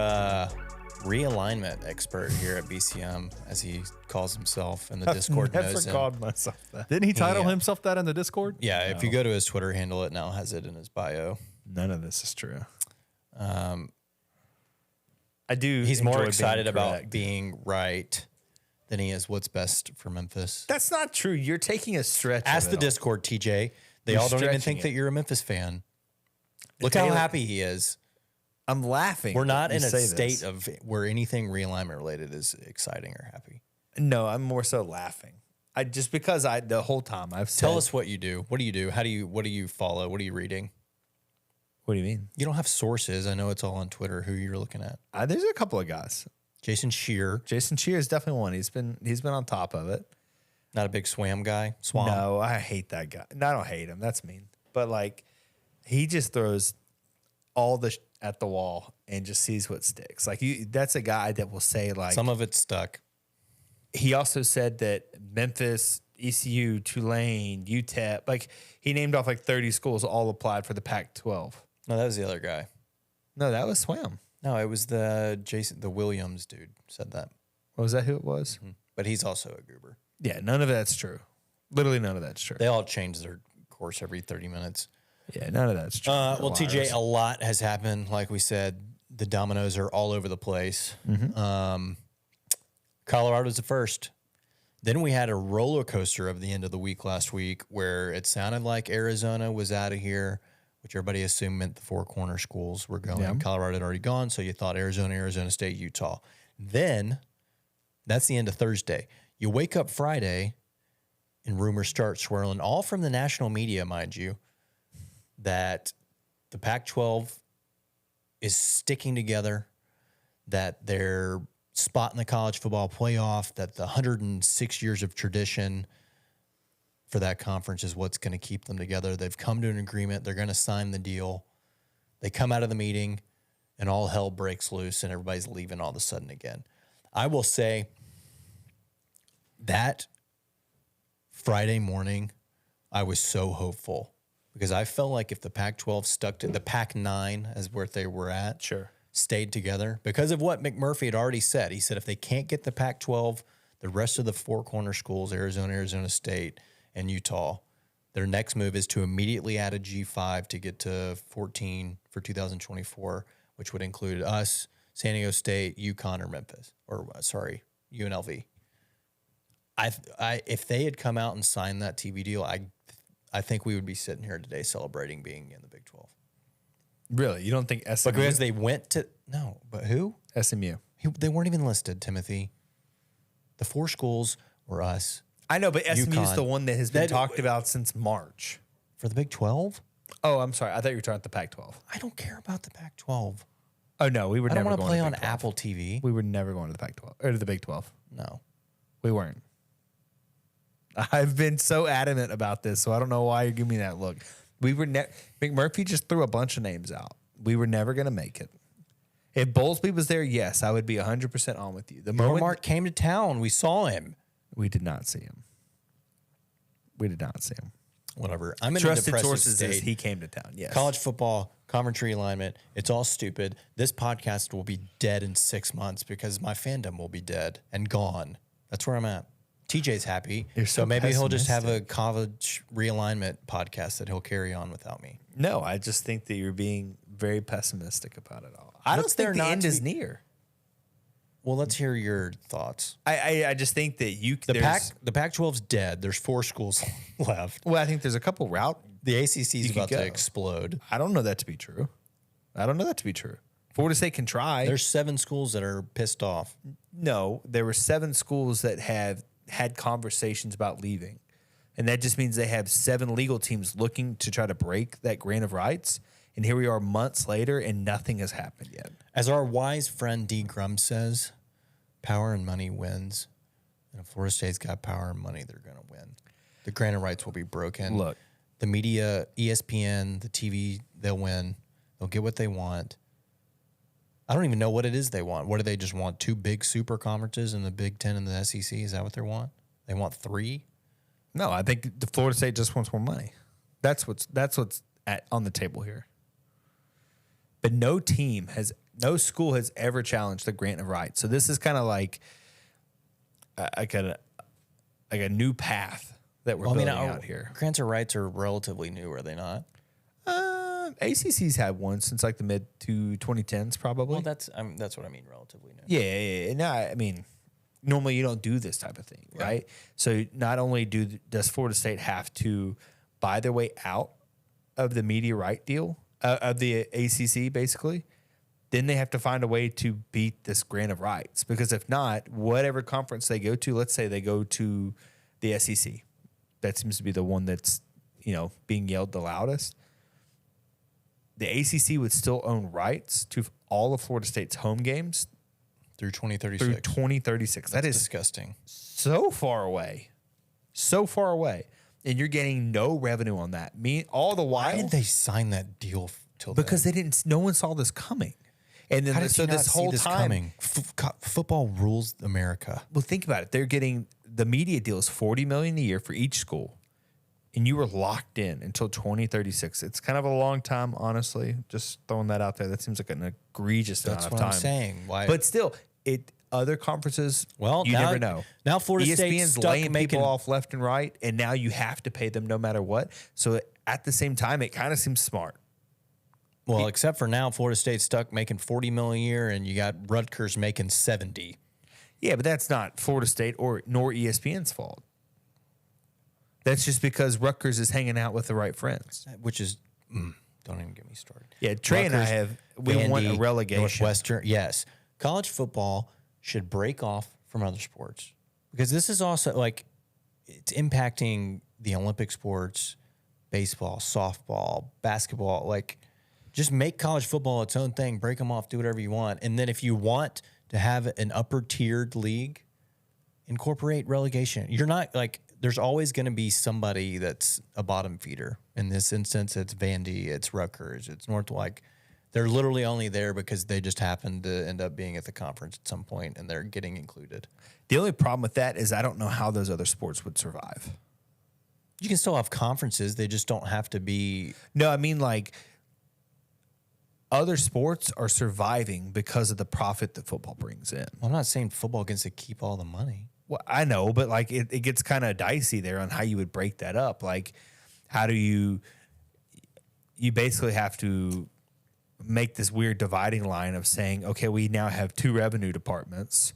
realignment expert here at BCM, as he calls himself, and the Discord knows him. called myself that. Didn't he title Yeah. himself that in the Discord? Yeah, if you go to his Twitter handle, it now has it in his bio. None of this is true. I do. He's enjoy more being excited about correct. being right than he is what's best for Memphis. That's not true. You're taking a stretch. Ask of the it all. Discord, TJ. They You're all don't even stretching think it. that you're a Memphis fan. Look how Taylor- happy he is. I'm laughing. We're not that in you a say state this. of where anything realignment related is exciting or happy. No, I'm more so laughing. just because the whole time I've said. Tell us what you do. What do you do? What do you follow? What are you reading? What do you mean? You don't have sources. I know it's all on Twitter. Who you're looking at? There's a couple of guys. Jason Shearer. Jason Shearer is definitely one. He's been on top of it. Not a big swam guy. Swam. No, I hate that guy. No, I don't hate him. That's mean. But like, he just throws all the at the wall and just sees what sticks. Like, that's a guy that will say like some of it's stuck. He also said that Memphis, ECU, Tulane, UTEP, like he named off like 30 schools all applied for the Pac-12. No, that was the other guy. No, that was Swam. No, it was the Williams dude said that. Was that who it was? Mm-hmm. But he's also a goober. Yeah, none of that's true. Literally none of that's true. They all change their course every 30 minutes. Yeah, none of that's true. Well, TJ, a lot has happened. Like we said, the dominoes are all over the place. Mm-hmm. Colorado's the first. Then we had a roller coaster of the end of the week last week where it sounded like Arizona was out of here, which everybody assumed meant the four corner schools were going. Yeah. Colorado had already gone, so you thought Arizona, Arizona State, Utah. Then that's the end of Thursday. You wake up Friday and rumors start swirling, all from the national media, mind you, that the Pac-12 is sticking together, that they're spot in the college football playoff, that the 106 years of tradition for that conference is what's going to keep them together. They've come to an agreement. They're going to sign the deal. They come out of the meeting and all hell breaks loose and everybody's leaving all of a sudden again. I will say that Friday morning, I was so hopeful because I felt like if the Pac-12 stuck to the Pac-9 as where they were at, stayed together because of what McMurphy had already said. He said if they can't get the Pac-12, the rest of the four corner schools, Arizona, Arizona State, and Utah, their next move is to immediately add a G5 to get to 14 for 2024, which would include us, San Diego State, UConn, or Memphis, or sorry, UNLV. If they had come out and signed that TV deal, I think we would be sitting here today celebrating being in the Big 12. Really? You don't think SMU? Because they went to no, but who? SMU. They weren't even listed, Timothy. The four schools were us. I know, but SMU is UConn. the one that has been talked about since March. For the Big 12? Oh, I'm sorry. I thought you were talking about the Pac-12. I don't care about the Pac-12. Oh, no. We were I never don't want to play on to the Big 12. Apple TV. We were never going to the Pac-12 or to the Big 12. No. We weren't. I've been so adamant about this, so I don't know why you're giving me that look. We were McMurphy just threw a bunch of names out. We were never going to make it. If Bowlesby was there, yes, I would be 100% on with you. The moment Mark came to town, we saw him. We did not see him. Whatever. I'm in Trusted a depressive sources state. says he came to town. Yes. College football, conference realignment, it's all stupid. This podcast will be dead in 6 months because my fandom will be dead and gone. That's where I'm at. TJ's happy. So maybe he'll just have a college realignment podcast that he'll carry on without me. No, I just think that you're being very pessimistic about it all. I don't think the end is near. Well, let's hear your thoughts. I just think that the Pac-12's dead. There's four schools left. Well, I think there's a couple The ACC is about to explode. I don't know that to be true. Florida State can try. There's 7 schools that are pissed off. No, there were 7 schools that have had conversations about leaving. And that just means they have 7 legal teams looking to try to break that grant of rights. And here we are months later and nothing has happened yet. As our wise friend D. Grum says, power and money wins. And if Florida State's got power and money, they're going to win. The grant of rights will be broken. Look. The media, ESPN, the TV, they'll win. They'll get what they want. I don't even know what it is they want. What do they just want? 2 big super conferences in the Big Ten and the SEC? Is that what they want? They want 3? No, I think the Florida State just wants more money. That's what's on the table here. But no school has ever challenged the grant of rights. So this is kind of like a new path that we're building out here. Grants of rights are relatively new, are they not? ACC's had one since like the mid to 2010s, probably. Well, that's what I mean, relatively new. Yeah. No, I mean, normally you don't do this type of thing, right? So not only does Florida State have to buy their way out of the media right deal of the ACC, basically, then they have to find a way to beat this grant of rights. Because if not, whatever conference they go to, let's say they go to the SEC. That seems to be the one that's, being yelled the loudest. The ACC would still own rights to all of Florida State's home games through 2036. through 2036. That is disgusting. so far away. So far away. And you're getting no revenue on that. All the while. Why did they sign that deal till then? Because no one saw this coming. And then How did so you not this see whole this time, coming? Football rules America. well, think about it. They're getting the media deal is $40 million a year for each school, and you were locked in until 2036. It's kind of a long time, honestly. Just throwing that out there. That seems like an egregious amount of time. That's what I'm saying. Why? But still, other conferences, Well, you now- never know. now Florida State's ESPN's stuck laying making- people off left and right, and now you have to pay them no matter what. So at the same time, it kind of seems smart. well, except for now, Florida State's stuck making $40 million a year, and you got Rutgers making 70. Yeah, but that's not Florida State nor ESPN's fault. That's just because Rutgers is hanging out with the right friends. Which is, don't even get me started. Yeah, Trey and I Rutgers, we want a Vandy, relegation. Northwestern, yes. College football should break off from other sports because this is also like it's impacting the Olympic sports, baseball, softball, basketball. Like, just make college football its own thing. Break them off. Do whatever you want. And then if you want to have an upper tiered league, incorporate relegation. You're not like. There's always going to be somebody that's a bottom feeder. In this instance, it's Vandy, it's Rutgers, it's North. Like, they're literally only there because they just happen to end up being at the conference at some point, and they're getting included. The only problem with that is I don't know how those other sports would survive. You can still have conferences; they just don't have to be. No, I mean like other sports are surviving because of the profit that football brings in. I'm not saying football gets to keep all the money. Well, I know, but like it gets kind of dicey there on how you would break that up. Like, how do you basically have to make this weird dividing line of saying, okay, we now have two revenue departments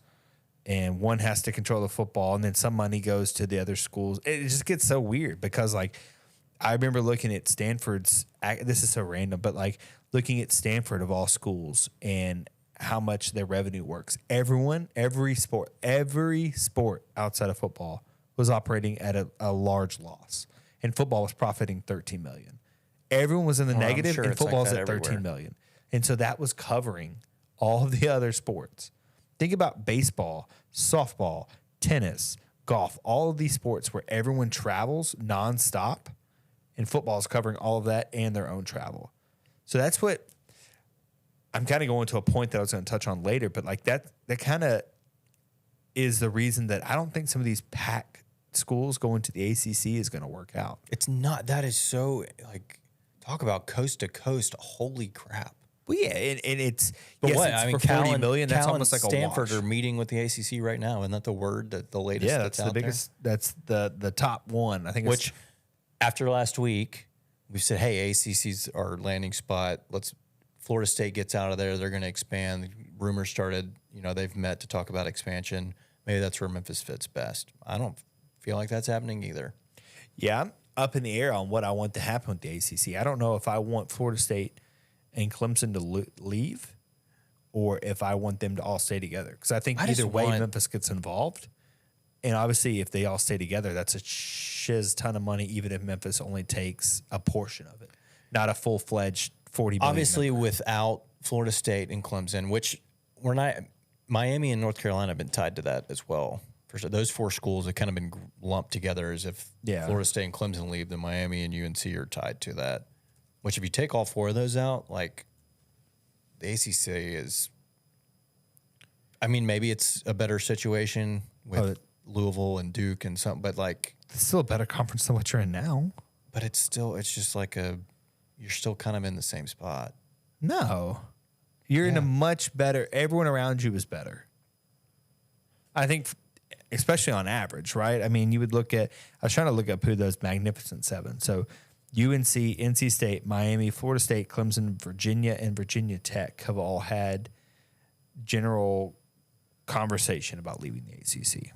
and one has to control the football and then some money goes to the other schools. It just gets so weird because like I remember looking at Stanford's, this is so random, but like looking at Stanford of all schools and how much their revenue works. Every sport outside of football was operating at a large loss, and football was profiting $13 million. Everyone was in the negative, sure and it's like football's that at everywhere. $13 million. And so that was covering all of the other sports. Think about baseball, softball, tennis, golf, all of these sports where everyone travels nonstop, and football is covering all of that and their own travel. So that's what I'm kind of going to a point that I was going to touch on later, but like that kind of is the reason that I don't think some of these pack schools going to the ACC is going to work out. It's not. That is so like talk about coast to coast. Holy crap! Well, yeah, and it's But yes, what? it's I mean, for $40 Cal million. That's and almost like Stanford a wash. are meeting with the ACC right now. Isn't that the word that the latest? Yeah, that's the out there? biggest. That's the top one. I think. Which, after last week, we said, "Hey, ACC's our landing spot. Florida State gets out of there. They're going to expand." Rumors started. They've met to talk about expansion. Maybe that's where Memphis fits best. I don't feel like that's happening either. Yeah, I'm up in the air on what I want to happen with the ACC. I don't know if I want Florida State and Clemson to leave, or if I want them to all stay together. Because I think either way, Memphis gets involved. And obviously, if they all stay together, that's a shiz ton of money, even if Memphis only takes a portion of it, not a full-fledged $40 million. Obviously, without Florida State and Clemson, which we're not, Miami and North Carolina have been tied to that as well. Those four schools have kind of been lumped together as if Florida State and Clemson leave, then Miami and UNC are tied to that. Which, if you take all four of those out, like the ACC is, I mean, maybe it's a better situation with Louisville and Duke and something, but like it's still a better conference than what you're in now. But it's just like you're still kind of in the same spot. No, you're in a much better. Everyone around you is better. I think, especially on average, right? I mean, you would look at. I was trying to look up who those Magnificent Seven. So, UNC, NC State, Miami, Florida State, Clemson, Virginia, and Virginia Tech have all had general conversation about leaving the ACC.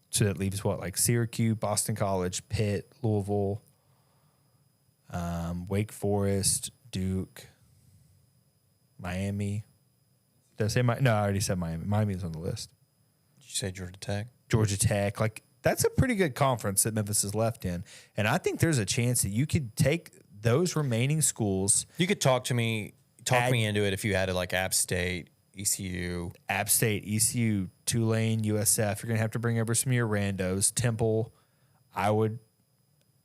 So that leaves what, like Syracuse, Boston College, Pitt, Louisville, Wake Forest, Duke, Miami. Did I say no, I already said Miami. Miami is on the list. Did you say Georgia Tech? Georgia Tech. Like That's a pretty good conference that Memphis is left in. And I think there's a chance that you could take those remaining schools. You could talk me into it if you added like App State, ECU. App State, ECU, Tulane, USF. You're going to have to bring over some of your randos. Temple, I would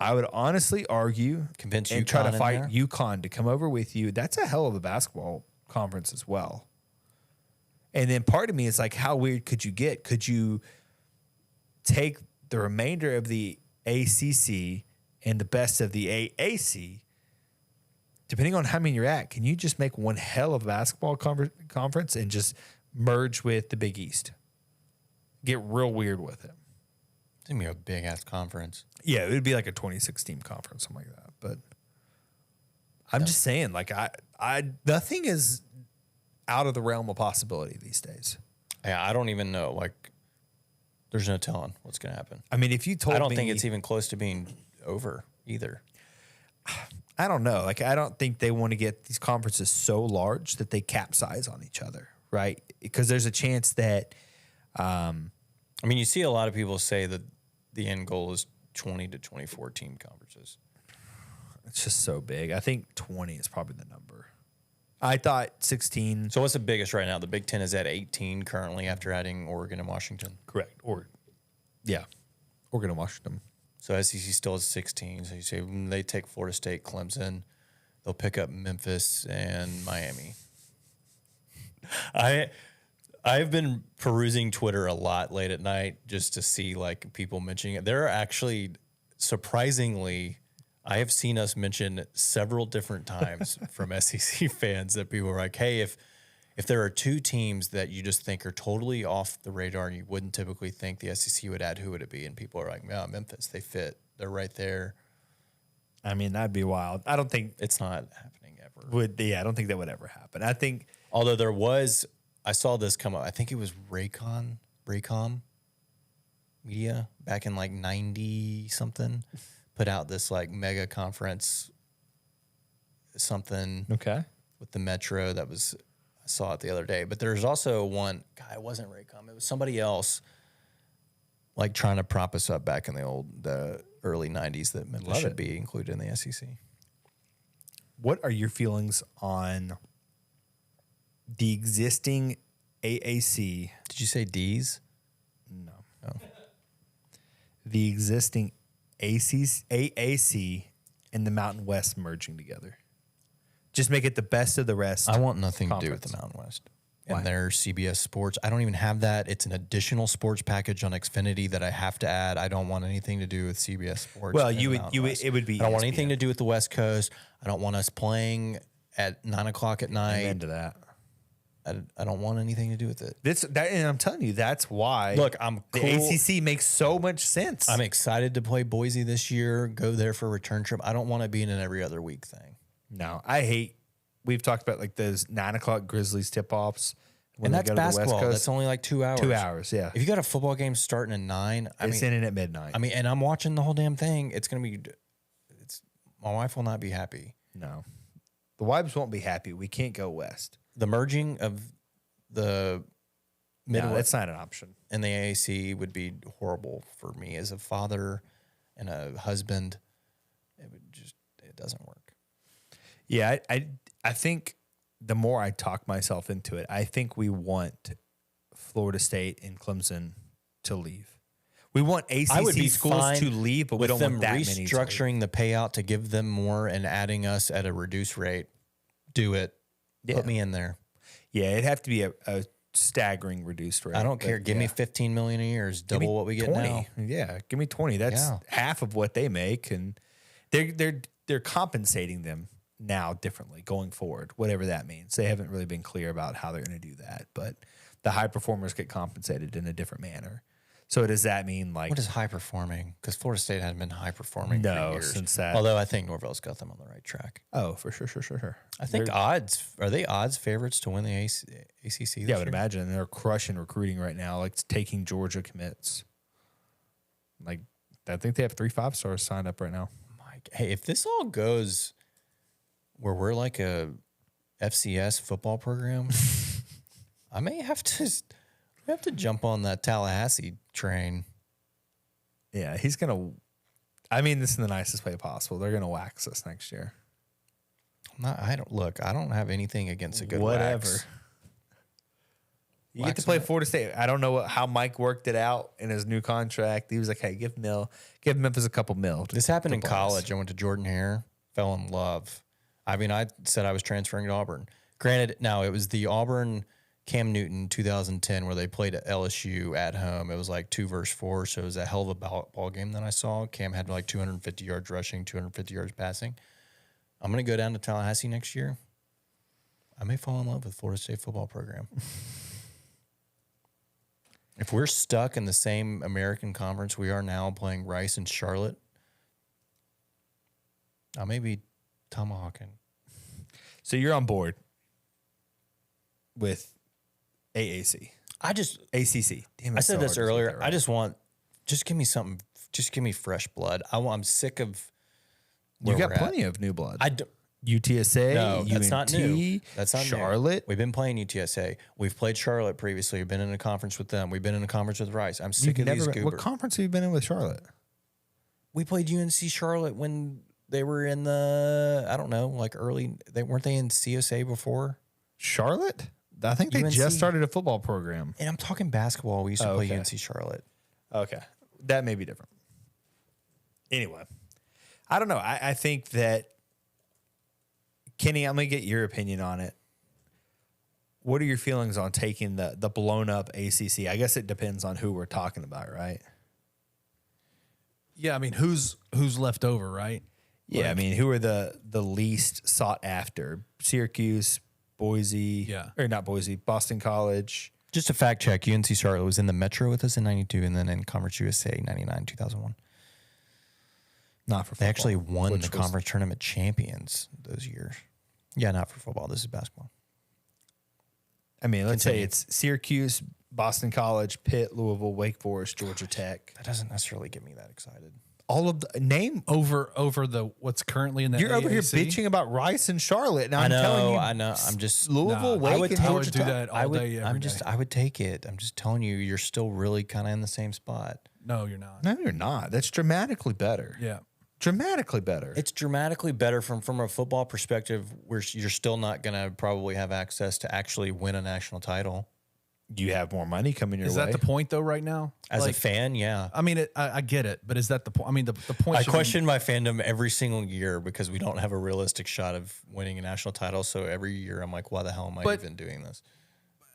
honestly argue Convince and UConn try to in fight there? UConn to come over with you. That's a hell of a basketball conference as well. And then part of me is like, how weird could you get? Could you take the remainder of the ACC and the best of the AAC, depending on how many you're at, can you just make one hell of a basketball conference and just merge with the Big East? Get real weird with it. It's going to be a big-ass conference. Yeah, it would be like a 26-team conference, something like that. But I'm just saying, like, I nothing is out of the realm of possibility these days. Yeah, I don't even know. Like, there's no telling what's going to happen. I mean, if you told me... I don't think it's even close to being over either. I don't know. Like, I don't think they want to get these conferences so large that they capsize on each other, right? Because there's a chance that... I mean, you see a lot of people say that the end goal is 20 to 24 team conferences. It's just so big. I think 20 is probably the number. I thought 16. So what's the biggest right now? The Big Ten is at 18 currently after adding Oregon and Washington. Correct. Yeah. Oregon and Washington. So SEC still is 16. So you say they take Florida State, Clemson. They'll pick up Memphis and Miami. I've been perusing Twitter a lot late at night just to see like people mentioning it. There are actually, surprisingly, I have seen us mention several different times from SEC fans that people are like, hey, if there are two teams that you just think are totally off the radar and you wouldn't typically think the SEC would add, who would it be? And people are like, yeah, Memphis, they fit. They're right there. I mean, that'd be wild. I don't think It's not happening ever. I don't think that would ever happen. I think Although there was, I saw this come up. I think it was Raycom Media back in like 90 something put out this like mega conference something okay. with the Metro that was, I saw it the other day. But there's also one, God, it wasn't Raycom. It was somebody else like trying to prop us up back in the early 90s that Memphis should be included in the SEC. What are your feelings on the existing AAC? Did you say D's? No. Oh. The existing AAC and the Mountain West merging together. Just make it the best of the rest. I want nothing to do with conference. the Mountain West Why? and their CBS Sports. I don't even have that. It's an additional sports package on Xfinity that I have to add. I don't want anything to do with CBS Sports. Well, and you the would, Mountain you would, West. it would be. I don't want ESPN. anything to do with the West Coast. I don't want us playing at 9 o'clock at night. Amen to that. I don't want anything to do with it. And I'm telling you, that's why. Look, I'm the cool. ACC makes so much sense. I'm excited to play Boise this year. Go there for a return trip. I don't want to be in an every other week thing. No, I hate. We've talked about like those 9 o'clock Grizzlies tip offs, And that's basketball. That's only like 2 hours. 2 hours, yeah. If you got a football game starting at 9, It's in at midnight. I mean, and I'm watching the whole damn thing. It's gonna be. My wife will not be happy. No, the wives won't be happy. We can't go west. The merging of the No, Midwest that's not an option. and the AAC would be horrible for me as a father and a husband. It doesn't work. Yeah, I think the more I talk myself into it, I think we want Florida State and Clemson to leave. We want I would be ACC schools fine to leave, but we with don't them want that many. To leave. restructuring the payout to give them more and adding us at a reduced rate. Do it. Yeah. Put me in there. Yeah, it'd have to be a staggering reduced rate. I don't care. but Give me yeah. $15 million a year. Is Give me double what we get 20. now. Yeah, give me 20. That's Yeah. half of what they make, and they're compensating them now differently going forward, whatever that means. They haven't really been clear about how they're going to do that, but the high performers get compensated in a different manner. So does that mean like What is high performing? Because Florida State hasn't been high performing for no years. since that? Although I think Norvell's got them on the right track. Oh, for sure. I think They're- odds are they odds favorites to win the ACC this Yeah, I would year? imagine they're crushing recruiting right now, like taking Georgia commits. Like I think they have 3 5-stars signed up right now. Mike, hey, if this all goes where we're like a FCS football program, I may have to jump on that Tallahassee train. Yeah, he's going to. I mean this in the nicest way possible. They're going to wax us next year. I don't have anything against a good wax. You get to play Florida State. I don't know how Mike worked it out in his new contract. He was like, hey, give Memphis a couple mil. This happened in college. I went to Jordan Hare, fell in love. I mean, I said I was transferring to Auburn. Granted, now it was the Auburn Cam Newton 2010 where they played at LSU at home. It was like 2-4, so it was a hell of a ball game that I saw. Cam had like 250 yards rushing, 250 yards passing. I'm going to go down to Tallahassee next year. I may fall in love with Florida State football program. If we're stuck in the same American Conference we are now playing Rice and Charlotte, I may be tomahawking. So you're on board with AAC. ACC. Damn, I said this earlier. Right. I just give me something. Just give me fresh blood. I'm sick of. You got plenty of new blood. UTSA, no, that's UNT, not new. That's not Charlotte. New. We've been playing UTSA. We've played Charlotte previously. We've been in a conference with them. We've been in a conference with Rice. I'm sick of these goobers. What conference have you been in with Charlotte? We played UNC Charlotte when they were in the, I don't know, like early. Weren't they in CSA before? Charlotte? I think they just started a football program. And I'm talking basketball. We used to play UNC Charlotte. Okay. That may be different. Anyway, I don't know. I think that, Kenny, I'm going to get your opinion on it. What are your feelings on taking the blown up ACC? I guess it depends on who we're talking about, right? Yeah, I mean, who's left over, right? Yeah, like, I mean, who are the least sought after? Syracuse, Boise, or not Boise, Boston College. Just a fact check, UNC Charlotte was in the Metro with us in 92 and then in Conference USA 99, 2001. Not for football. They actually won the conference tournament champions those years. Yeah, not for football. This is basketball. I mean, let's say it's Syracuse, Boston College, Pitt, Louisville, Wake Forest, Georgia Tech. That doesn't necessarily get me that excited. All of the name over the what's currently in the You're AAC? over here bitching about Rice and Charlotte. Now I'm telling you, I know. I'm just Louisville, Wake, and I would Georgia do Tech. that all day. I would take it. I'm just telling you, you're still really kind of in the same spot. No, you're not. No, you're not. That's dramatically better. Yeah. Dramatically better. It's dramatically better from a football perspective where you're still not going to probably have access to actually win a national title. You have more money coming your way. Is that the point, though, right now? As a fan, yeah. I mean, I get it, but is that the point? I mean, the point. I question my fandom every single year because we don't have a realistic shot of winning a national title. So every year I'm like, why the hell am I even doing this?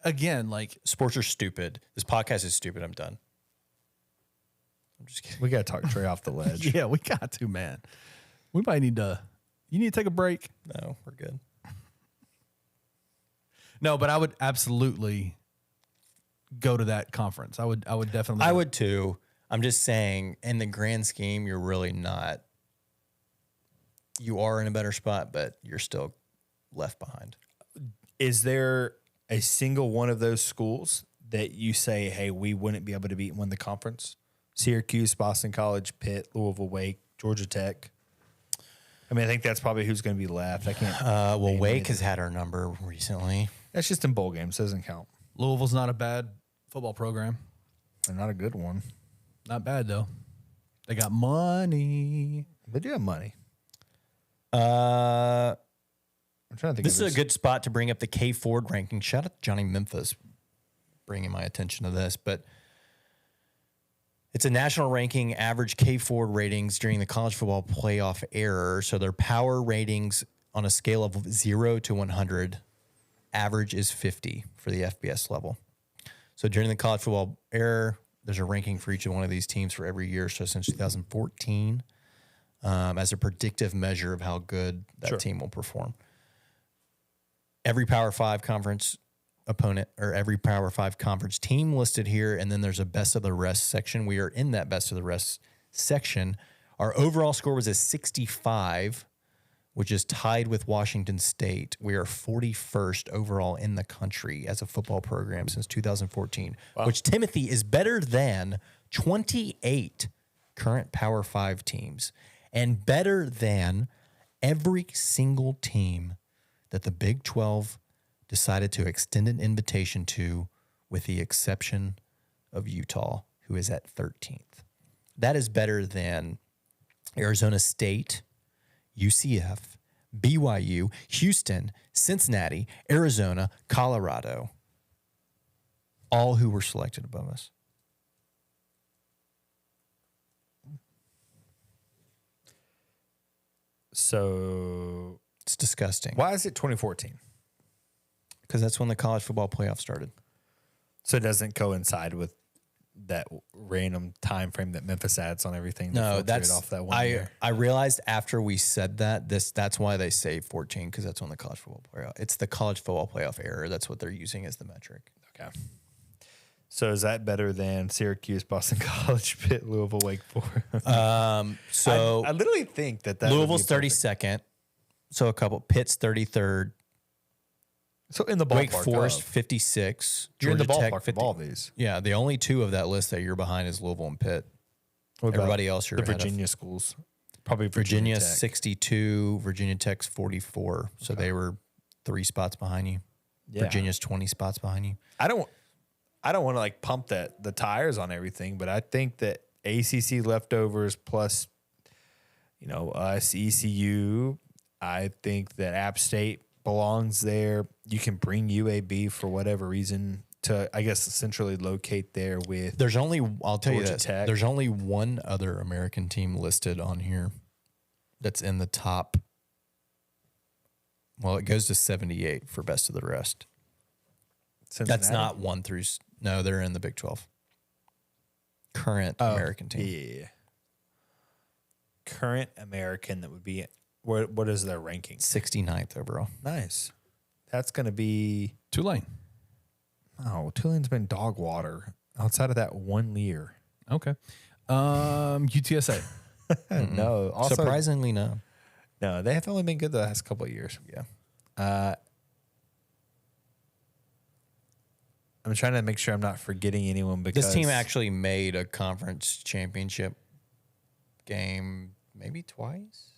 Again, like, sports are stupid. This podcast is stupid. I'm done. I'm just kidding. We got to talk Trey off the ledge. Yeah, we got to, man. We might need to. You need to take a break. No, we're good. No, but I would absolutely go to that conference. I would definitely. I would too. I'm just saying, in the grand scheme, you're really not. You are in a better spot, but you're still left behind. Is there a single one of those schools that you say, hey, we wouldn't be able to beat and win the conference? Syracuse, Boston College, Pitt, Louisville, Wake, Georgia Tech. I mean, I think that's probably who's going to be left. I can't. Well, Wake has had our number recently. That's just in bowl games. Doesn't count. Louisville's not a bad football program. They're not a good one. Not bad, though. They got money. They do have money. I'm trying to think. This is a good spot to bring up the K Ford ranking. Shout out to Johnny Memphis bringing my attention to this, but it's a national ranking average K Ford ratings during the college football playoff era. So their power ratings on a scale of 0 to 100, average is 50 for the FBS level. So during the college football era, there's a ranking for each of one of these teams for every year. So since 2014, as a predictive measure of how good that team will perform. Every Power 5 conference opponent or every Power 5 conference team listed here, and then there's a best of the rest section. We are in that best of the rest section. Our overall score was a 65, which is tied with Washington State. We are 41st overall in the country as a football program since 2014, which, Timothy, is better than 28 current Power 5 teams and better than every single team that the Big 12 decided to extend an invitation to, with the exception of Utah, who is at 13th. That is better than Arizona State, UCF, BYU, Houston, Cincinnati, Arizona, Colorado, all who were selected above us. So It's disgusting. why is it 2014? Because that's when the college football playoff started. So it doesn't coincide with that random time frame that Memphis adds on everything. to No, filter that's it off that 1 year. I realized after we said that that's why they say 14, because that's when the college football playoff. It's the college football playoff error. That's what they're using as the metric. Okay. So is that better than Syracuse, Boston College, Pitt, Louisville, Wake Forest? So I literally think that Louisville's would be perfect. 32nd. So a couple. Pitt's 33rd. So in the ballpark, Wake Forest of- 56. you're in the Georgia Tech ballpark of all these. Yeah, the only two of that list that you're behind is Louisville and Pitt. What about Everybody else you're the ahead of. Virginia schools, probably Virginia Tech. 62, Virginia Tech's 44. So they were 3 spots behind you. Yeah. Virginia's 20 spots behind you. I don't want to like pump the tires on everything, but I think that ACC leftovers plus, us ECU. I think that App State belongs there. You can bring UAB for whatever reason to, I guess, centrally locate there with. There's only, I'll tell you Georgia this, Tech. there's only one other American team listed on here that's in the top. Well, it goes to 78 for best of the rest. Cincinnati. That's not 1 through, no, they're in the Big 12. Current American team. Yeah. Current American that would be, what is their ranking? 69th overall. Nice. That's going to be, Tulane. Tulane's been dog water outside of that 1 year. Okay. UTSA. No. Also, Surprisingly, no. no, they have only been good the last couple of years. Yeah. I'm trying to make sure I'm not forgetting anyone because This team actually made a conference championship game maybe twice.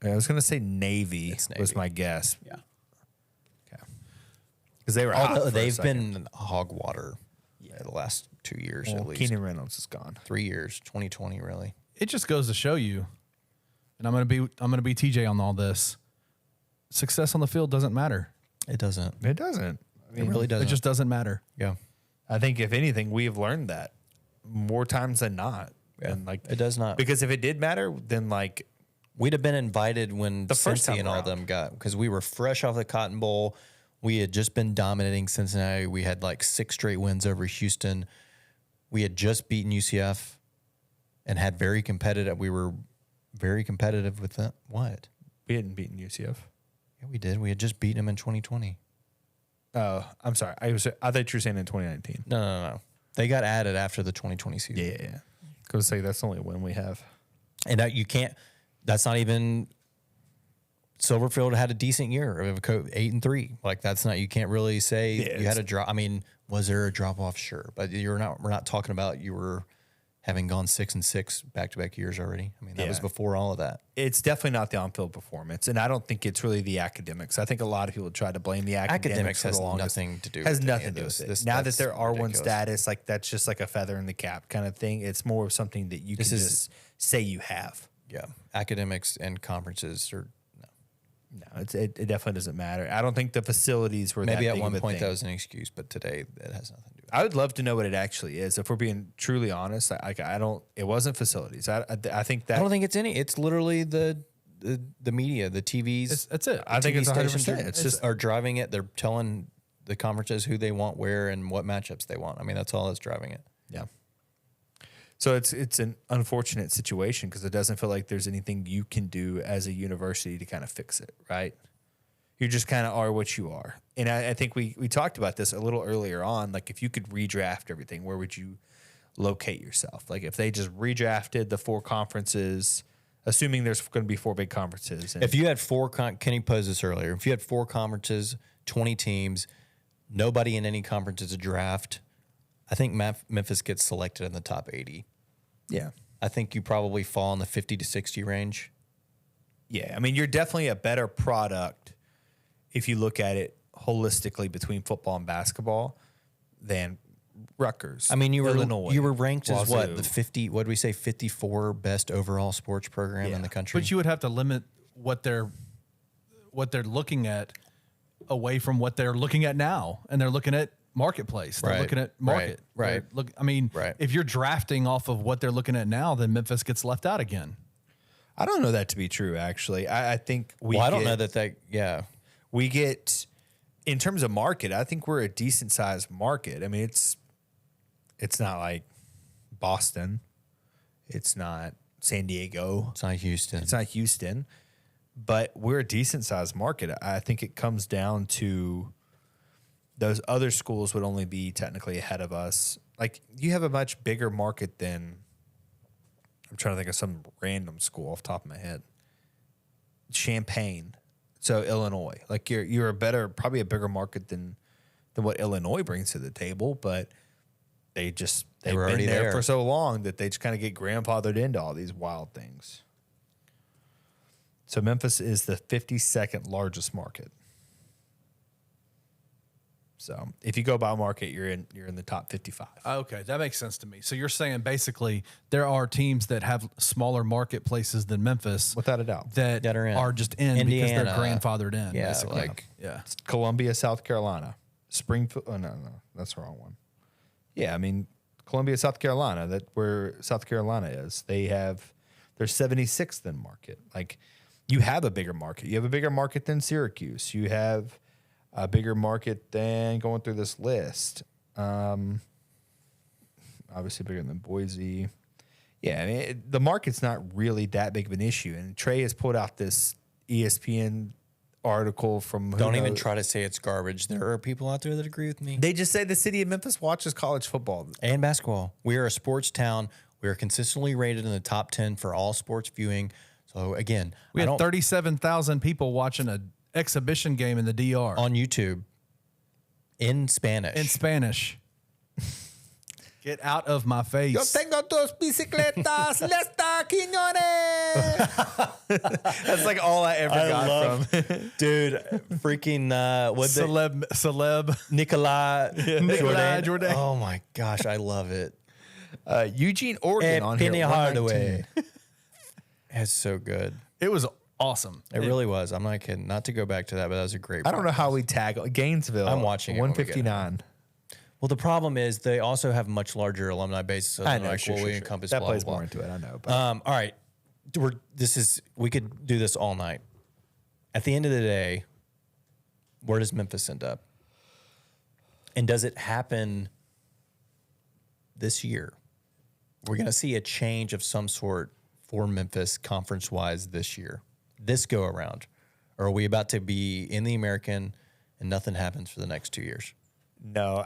I was going to say Navy, It's was Navy. my guess. Yeah. Okay. Because they were hot Although for a they've second. been hog water the last 2 years Well, at least. Keenan Reynolds is gone. 3 years, 2020 really. It just goes to show you, and I'm gonna be TJ on all this. Success on the field doesn't matter. It doesn't. It doesn't. I It really doesn't. It just doesn't matter. Yeah. I think if anything, we've learned that more times than not. Yeah. And like It does not. because if it did matter, then like We'd have been invited when The first Cincy time and all around. them got, because we were fresh off the Cotton Bowl. We had just been dominating Cincinnati. We had like 6 straight wins over Houston. We had just beaten UCF and had very competitive. We were very competitive with that. What? we hadn't beaten UCF. Yeah, we did. We had just beaten them in 2020. Oh, I'm sorry. I thought you were saying in 2019. No. They got added after the 2020 season. Yeah. Go say that's the only win we have. And that you can't, that's not even, Silverfield had a decent year of 8-3. Like that's not, you can't really say Yeah, you had a drop. I mean, was there a drop off? Sure. But we're not talking about you were having gone 6-6 back-to-back years already. I mean, that was Yeah. before all of that. It's definitely not the on-field performance, and I don't think it's really the academics. I think a lot of people try to blame the academics for has the longest. nothing to do Has with nothing any to do of with this. it. Now that That's there are one ridiculous. status, like that's just like a feather in the cap kind of thing. It's more of something that you can just say you have. Yeah. Academics and conferences are, No, it definitely doesn't matter. I don't think the facilities were maybe that at big one of a point thing. that was an excuse, but today it has nothing to do with it. I would love to know what it actually is. If we're being truly honest, I don't. It wasn't facilities. I think that I don't think it's any. It's literally the media, the TVs. That's it. I think TV it's 100%. stations are, It's just are driving it. They're telling the conferences who they want where and what matchups they want. I mean, that's all that's driving it. yeah. So it's an unfortunate situation because it doesn't feel like there's anything you can do as a university to kind of fix it, right? You just kind of are what you are. And I think we talked about this a little earlier on. Like if you could redraft everything, where would you locate yourself? Like if they just redrafted the 4 conferences, assuming there's going to be 4 big conferences. And If you had 4, Kenny posed this earlier. If you had 4 conferences, 20 teams, nobody in any conference is a draft, I think Memphis gets selected in the top 80. yeah. I think you probably fall in the 50 to 60 range. Yeah, I mean, you're definitely a better product if you look at it holistically between football and basketball than Rutgers. I mean, you Illinois, were ranked as what, Wazoo. the 50? What did we say? 54 best overall sports program in the country. But you would have to limit what they're looking at away from what they're looking at now, and they're looking at marketplace. They're Right. looking at market. Right. Look, I mean, Right. if you're drafting off of what they're looking at now, then Memphis gets left out again. I don't know that to be true, actually. I think I don't know that. Yeah. we get, in terms of market, I think we're a decent sized market. I mean, it's not like Boston. It's not San Diego. It's not Houston. It's not Houston. But we're a decent sized market. I think it comes down to those other schools would only be technically ahead of us. Like, you have a much bigger market than, I'm trying to think of some random school off the top of my head. Champaign. So Illinois. Like, you're probably a bigger market than what Illinois brings to the table, but they've were been already there there for so long that they just kind of get grandfathered into all these wild things. So Memphis is the 52nd largest market. So if you go by market, you're in the top 55. Okay, that makes sense to me. So you're saying basically there are teams that have smaller marketplaces than Memphis, Without a doubt. that are in. just in Indiana. because they're grandfathered in. Yeah, basically. like- yeah. Columbia, South Carolina. Springfield. Oh, no, that's the wrong one. Yeah, I mean, Columbia, South Carolina, that where South Carolina is. They're 76th in market. Like, you have a bigger market. You have a bigger market than Syracuse. You have a bigger market than, going through this list, obviously bigger than Boise. Yeah, I mean, the market's not really that big of an issue. And Trey has pulled out this ESPN article from... Don't even try to say it's garbage. There are people out there that agree with me. They just say the city of Memphis watches college football. And basketball. We are a sports town. We are consistently rated in the top 10 for all sports viewing. So, again, We I had don't- 37,000 people watching an exhibition game in the DR on YouTube in Spanish. in Spanish. Get out of my face. Yo tengo dos bicicletas, Lesta Quiñones. That's like all I ever got from. Dude, freaking Celeb. Nicolas Nicolas Jordan. Oh my gosh, I love it. Eugene, Oregon And on Penny here. Hardaway. It's so good. It was awesome. It really was. I'm not kidding. Not to go back to that, but that was a great I don't know how we tag Gainesville. I'm watching it when we get 159. Well, the problem is they also have much larger alumni bases. So I they're know. like, Sure, well, we sure. encompass That blah, plays blah, more blah. into it. I know. But All right. We could do this all night. At the end of the day, where does Memphis end up? And does it happen this year? We're going to see a change of some sort for Memphis conference-wise this year, this go-around. Or are we about to be in the American and nothing happens for the next 2 years? no,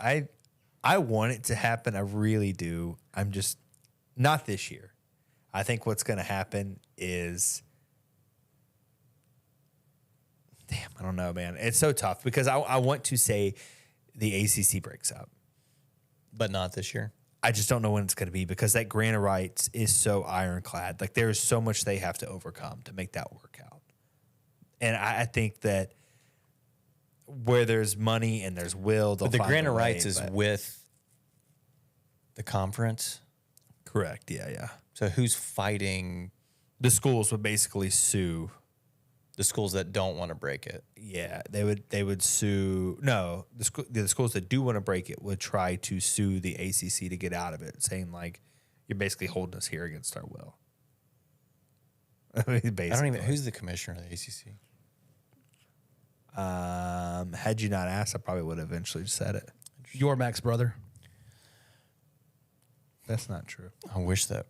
I want it to happen. I really do. I'm just not this year. I think what's going to happen is, damn, I don't know, man. It's so tough because I want to say the ACC breaks up. But not this year. I just don't know when it's going to be because that grant of rights is so ironclad. Like, there's so much they have to overcome to make that work out. And I think that where there's money and there's will, they'll But the find grant a of way, rights is but- with the conference. correct. Yeah. So who's fighting The schools would basically sue. the schools that don't want to break it? Yeah, they would sue. No, the schools that do want to break it would try to sue the ACC to get out of it, saying like, you're basically holding us here against our will. I mean, basically. I don't even. Who's the commissioner of the ACC? Had you not asked, I probably would have eventually said it. Your Max brother. That's not true. I wish that.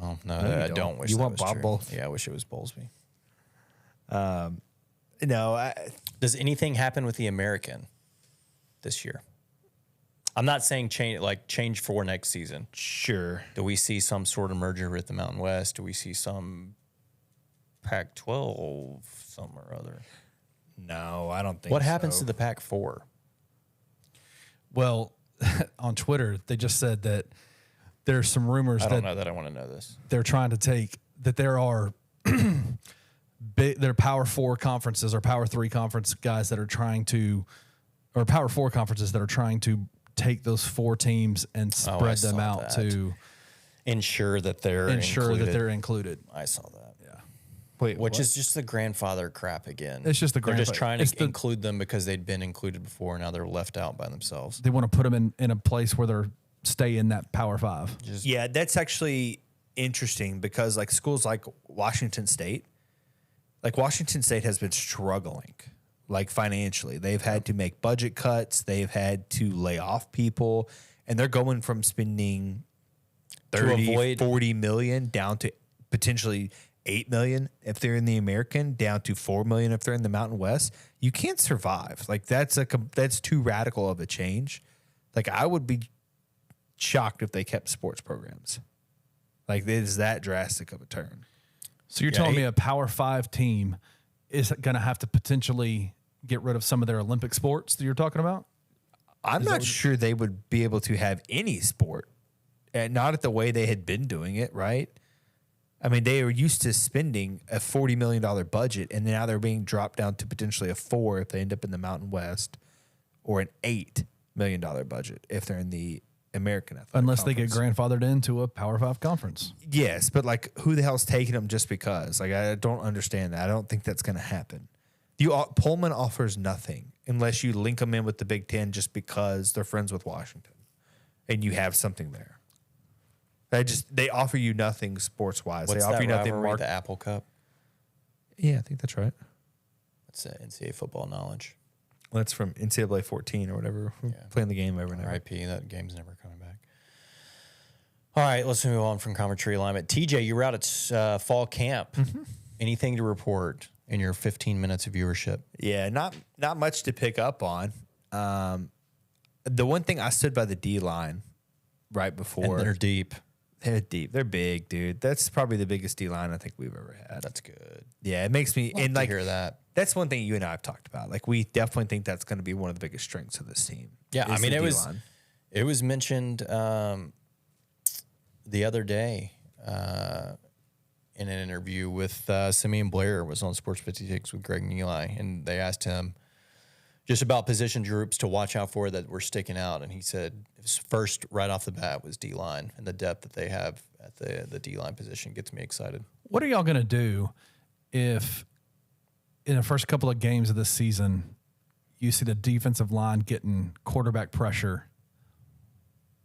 Well, no, No, you I don't. don't wish You that want was Bob true. Bowles? Yeah, I wish it was Bowlesby. No, Does anything happen with the American this year? I'm not saying change for next season. sure. Do we see some sort of merger with the Mountain West? Do we see some Pac-12 some or other? No, I don't think. What happens so. to the Pac-4? Well, on Twitter, they just said that there's some rumors I don't that know that I want to know this. they're trying to take that there are there are Power 4 conferences or Power 3 conference guys that are trying to, or Power 4 conferences that are trying to take those 4 teams and spread them saw out that. to ensure that they're included. I saw that. Yeah. Wait, Which what? is just the grandfather crap again. It's just the They're just grandfather- trying it's to the- include them because they'd been included before. Now they're left out by themselves. They want to put them in a place where they're stay in that Power 5. Yeah, that's actually interesting because like schools like Washington State has been struggling like financially. They've had to make budget cuts. They've had to lay off people, and they're going from spending 40 million down to potentially 8 million if they're in the American, down to 4 million if they're in the Mountain West. You can't survive. Like that's too radical of a change. Like I would be shocked if they kept sports programs. Like it is that drastic of a turn. So you're telling me a Power 5 team is going to have to potentially get rid of some of their Olympic sports that you're talking about? I'm not sure they would be able to have any sport, and not at the way they had been doing it, right? I mean, they were used to spending a $40 million budget, and now they're being dropped down to potentially a 4 if they end up in the Mountain West, or an $8 million budget if they're in the American Athletic Unless they get Conference. grandfathered into a Power 5 conference. Yes, but like, who the hell's taking them just because? Like, I don't understand that. I don't think that's going to happen. Pullman offers nothing unless you link them in with the Big Ten just because they're friends with Washington, and you have something there. They offer you nothing sports wise. What's They offer that you nothing. rivalry, the Apple Cup? Yeah, I think that's right. That's NCAA football knowledge. Well, that's from NCAA 14 or whatever. We're playing the game over now. RIP, that game's never coming back. All right, let's move on from Conference Realignment. TJ, you were out at fall camp. Anything to report in your 15 minutes of viewership? Yeah, not much to pick up on. The one thing, I stood by the D line right before. And they're deep. They're deep. They're big, dude. That's probably the biggest D line I think we've ever had. That's good. Yeah, it makes me and like hear that. That's one thing you and I have talked about. Like we definitely think that's going to be one of the biggest strengths of this team. Yeah, I is mean the it D-line. was mentioned the other day in an interview with Simeon Blair was on Sports 56 with Greg Neely, and they asked him just about position groups to watch out for that were sticking out, and he said his first right off the bat was D-line, and the depth that they have at the D-line position gets me excited. What are y'all going to do if in the first couple of games of this season you see the defensive line getting quarterback pressure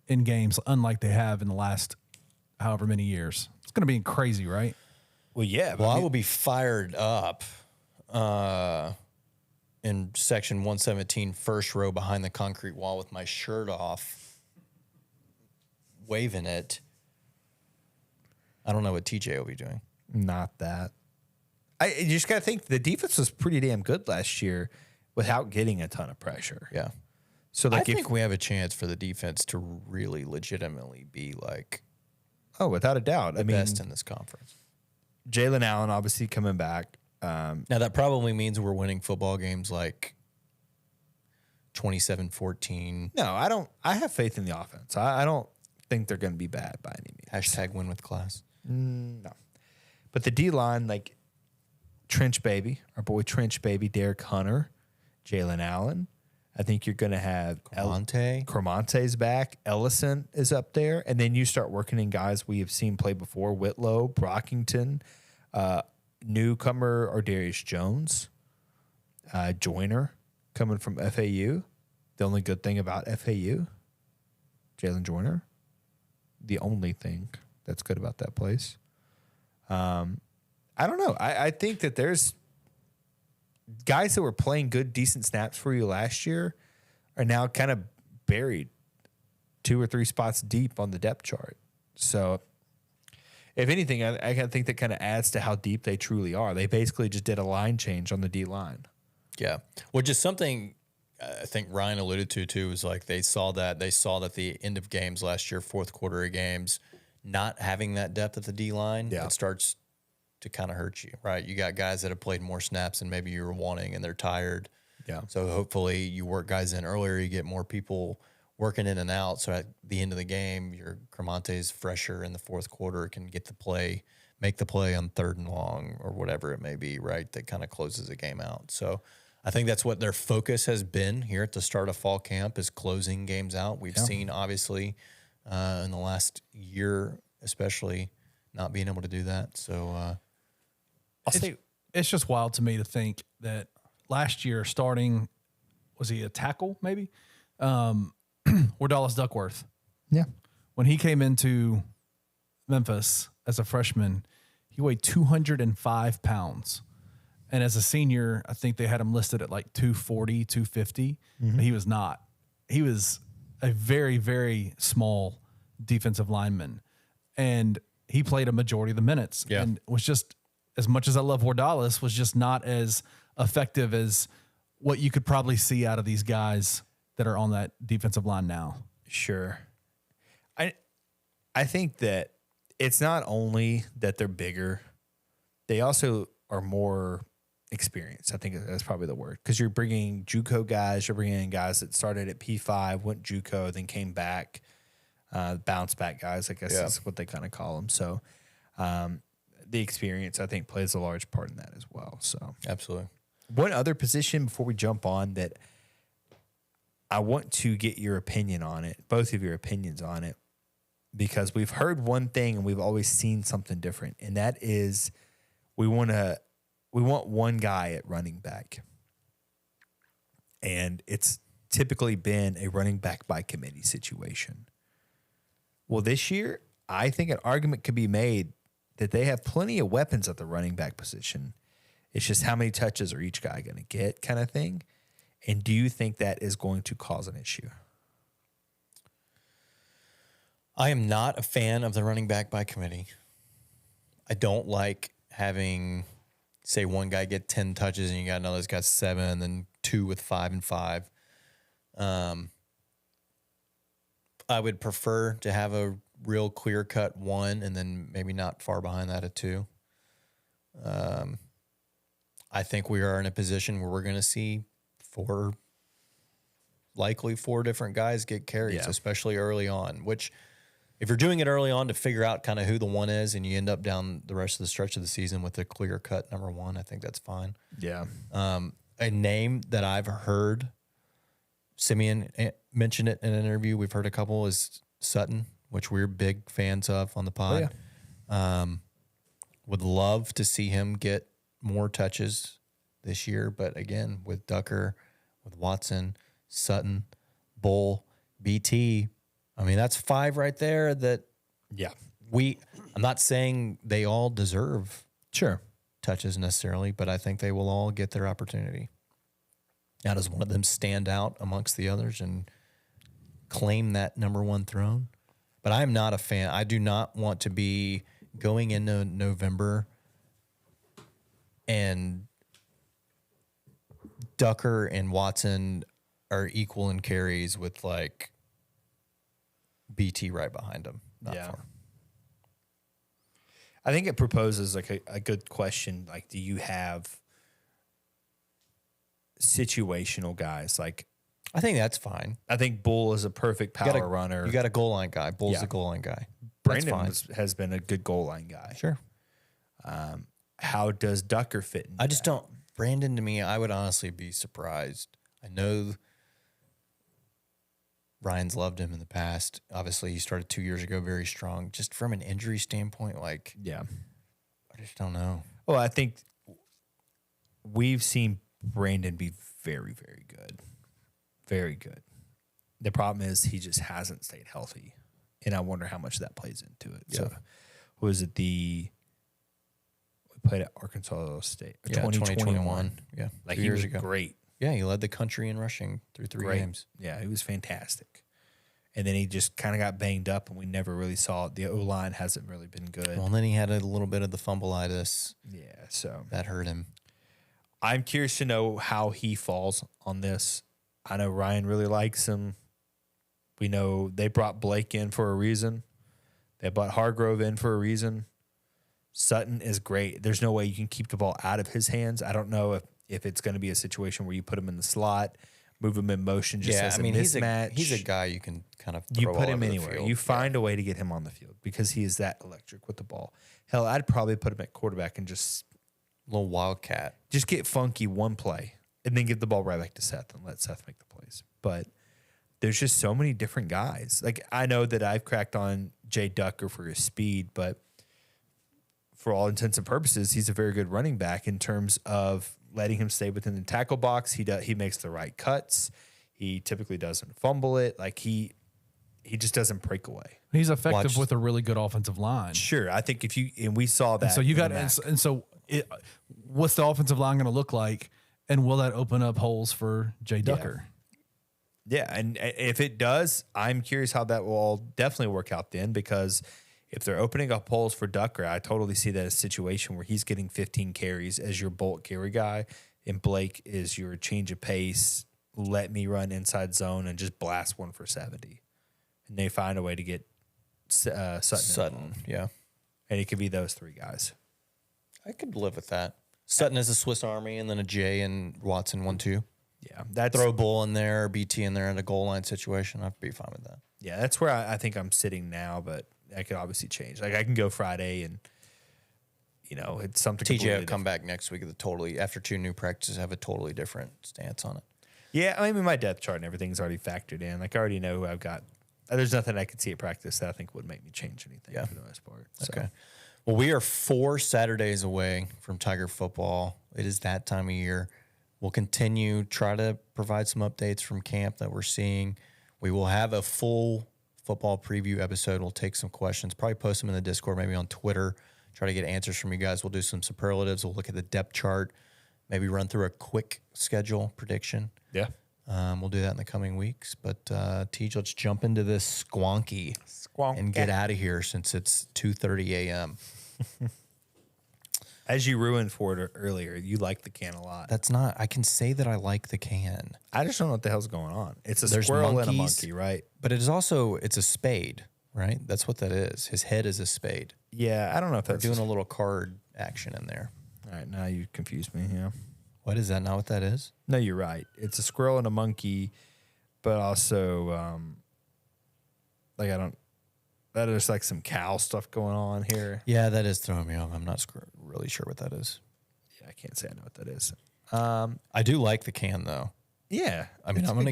in games unlike they have in the last however many years? It's going to be crazy, right? Well, yeah. Well, I will be fired up in section 117, first row behind the concrete wall with my shirt off, waving it. I don't know what TJ will be doing. Not that. You just got to think the defense was pretty damn good last year without getting a ton of pressure. Yeah. So I like think we have a chance for the defense to really legitimately be like without a doubt. I mean, best in this conference. Jalen Allen obviously coming back. Now, that probably means we're winning football games like 27-14. No, I don't. I have faith in the offense. I don't think they're going to be bad by any means. Hashtag win with class. No. But the D-line, like Trench Baby, our boy Trench Baby, Derek Hunter, Jalen Allen. I think you're going to have Cromante's back. Ellison is up there. And then you start working in guys we have seen play before. Whitlow, Brockington, newcomer Ardarius Jones, Joyner coming from FAU. The only good thing about FAU, Jalen Joyner. The only thing that's good about that place. I don't know. I think that there's guys that were playing good, decent snaps for you last year are now kind of buried 2 or 3 spots deep on the depth chart. So if anything, I think that kind of adds to how deep they truly are. They basically just did a line change on the D line. Yeah. Which is something I think Ryan alluded to too, is like they saw that the end of games last year, fourth quarter of games, not having that depth at the D line, it starts to kind of hurt you, right? You got guys that have played more snaps than maybe you were wanting and they're tired. Yeah. So hopefully you work guys in earlier, you get more people working in and out. So at the end of the game, your Cromante's fresher in the fourth quarter can get the play, make the play on 3rd and long or whatever it may be, right? That kind of closes the game out. So I think that's what their focus has been here at the start of fall camp, is closing games out. We've seen, obviously, in the last year, especially, not being able to do that. So it's just wild to me to think that last year, starting, was he a tackle maybe? Dallas Duckworth. Yeah. When he came into Memphis as a freshman, he weighed 205 pounds. And as a senior, I think they had him listed at like 240, 250. But he was not. He was a very, very small defensive lineman. And he played a majority of the minutes. Yeah. And was just, as much as I love Dallas, was just not as effective as what you could probably see out of these guys that are on that defensive line now. Sure. I think that it's not only that they're bigger, they also are more experienced. I think that's probably the word, because you're bringing JUCO guys, you're bringing in guys that started at P5, went JUCO, then came back, bounce back guys, I guess is what they kind of call them. So the experience, I think, plays a large part in that as well. So absolutely. One other position before we jump on that I want to get your opinion on it, both of your opinions on it, because we've heard one thing and we've always seen something different, and that is we want one guy at running back, and it's typically been a running back by committee situation. Well, this year, I think an argument could be made that they have plenty of weapons at the running back position. It's just how many touches are each guy going to get, kind of thing. And do you think that is going to cause an issue? I am not a fan of the running back by committee. I don't like having, say, one guy get 10 touches and you got another that's got 7, then 2 with 5 and 5. I would prefer to have a real clear-cut 1 and then maybe not far behind that a 2. I think we are in a position where we're going to see likely four different guys get carries, especially early on, which if you're doing it early on to figure out kind of who the one is and you end up down the rest of the stretch of the season with a clear cut number 1, I think that's fine. Yeah. A name that I've heard, Simeon mentioned it in an interview, we've heard a couple, is Sutton, which we're big fans of on the pod. Would love to see him get more touches this year, but again, with Ducker, with Watson, Sutton, Bull, BT, I mean, that's 5 right there that I'm not saying they all deserve touches necessarily, but I think they will all get their opportunity. Now, does one of them stand out amongst the others and claim that number 1 throne? But I'm not a fan. I do not want to be going into November and Ducker and Watson are equal in carries with like BT right behind them. Not far. I think it proposes like a good question. Like, do you have situational guys? Like, I think that's fine. I think Bull is a perfect power runner. You got a goal line guy. Bull's the goal line guy. Brandon has been a good goal line guy. Sure. How does Ducker fit in? I just don't. Brandon, to me, I would honestly be surprised. I know Ryan's loved him in the past. Obviously, he started 2 years ago very strong. Just from an injury standpoint, I just don't know. Well, I think we've seen Brandon be very, very good. Very good. The problem is he just hasn't stayed healthy. And I wonder how much that plays into it. So, was it we played at Arkansas State? 2021. Yeah. Like, 2 he years was ago. great. Yeah, he led the country in rushing through 3 games. Yeah, he was fantastic. And then he just kind of got banged up, and we never really saw it. The O-line hasn't really been good. Well, and then he had a little bit of the fumbleitis. Yeah, so that hurt him. I'm curious to know how he falls on this. I know Ryan really likes him. We know they brought Blake in for a reason. They brought Hargrove in for a reason. Sutton is great. There's no way you can keep the ball out of his hands. I don't know if it's going to be a situation where you put him in the slot, move him in motion just as a mismatch. He's a guy you can kind of throw put him anywhere. You find a way to get him on the field because he is that electric with the ball. Hell, I'd probably put him at quarterback and just little wildcat. Just get funky one play. and then give the ball right back to Seth and let Seth make the plays. But there's just so many different guys. Like, I know that I've cracked on Jay Ducker for his speed, but for all intents and purposes, he's a very good running back in terms of letting him stay within the tackle box. He makes the right cuts. He typically doesn't fumble it. Like, he just doesn't break away. He's effective with a really good offensive line. Sure, I think and we saw that. And so you got, and so what's the offensive line going to look like, and will that open up holes for Jay Ducker? Yeah, and if it does, I'm curious how that will all definitely work out then, because if they're opening up holes for Ducker, I totally see that as a situation where he's getting 15 carries as your bulk carry guy, and Blake is your change of pace, let me run inside zone and just blast one for 70. And they find a way to get Sutton. Yeah. And it could be those three guys. I could live with that. Sutton is a Swiss Army, and then a J and Watson 1-2. Yeah, that's throw Bull in there, BT in there in a goal line situation. I'd be fine with that. Yeah, that's where I think I'm sitting now, but I could obviously change. Like, I can go Friday, and it's something. TJ will come back next week after 2 new practices, have a totally different stance on it. Yeah, I mean, my depth chart and everything's already factored in. Like, I already know who I've got. There's nothing I could see at practice that I think would make me change anything for the most part. Okay. Well, we are 4 Saturdays away from Tiger football. It is that time of year. We'll continue, try to provide some updates from camp that we're seeing. We will have a full football preview episode. We'll take some questions, probably post them in the Discord, maybe on Twitter, try to get answers from you guys. We'll do some superlatives. We'll look at the depth chart, maybe run through a quick schedule prediction. Yeah. We'll do that in the coming weeks. But, Tej, let's jump into this squonky and get out of here since it's 2:30 a.m. As you ruined for it earlier, you like the can a lot. That's not. I can say that I like the can. I just don't know what the hell's going on. It's a There's squirrel monkeys, and a monkey, right? But it is also, it's a spade, right? That's what that is. His head is a spade. Yeah, I don't know if that's doing a little card action in there. All right, now you confused me. Yeah. What is that? Not what that is? No, you're right. It's a squirrel and a monkey, but also, that is like some cow stuff going on here. Yeah, that is throwing me off. I'm not really sure what that is. Yeah, I can't say I know what that is. I do like the can though. Yeah, I mean, I'm gonna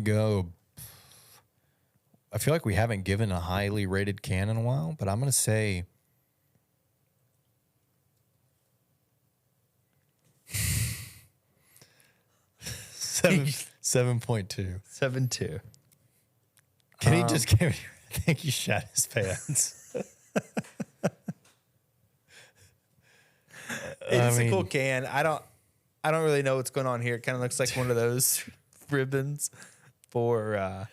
go. I feel like we haven't given a highly rated can in a while, but I'm gonna say 7.2. 7.2. Can he just give me? I think he shot his pants. It's a cool can. I don't really know what's going on here. It kind of looks like one of those ribbons for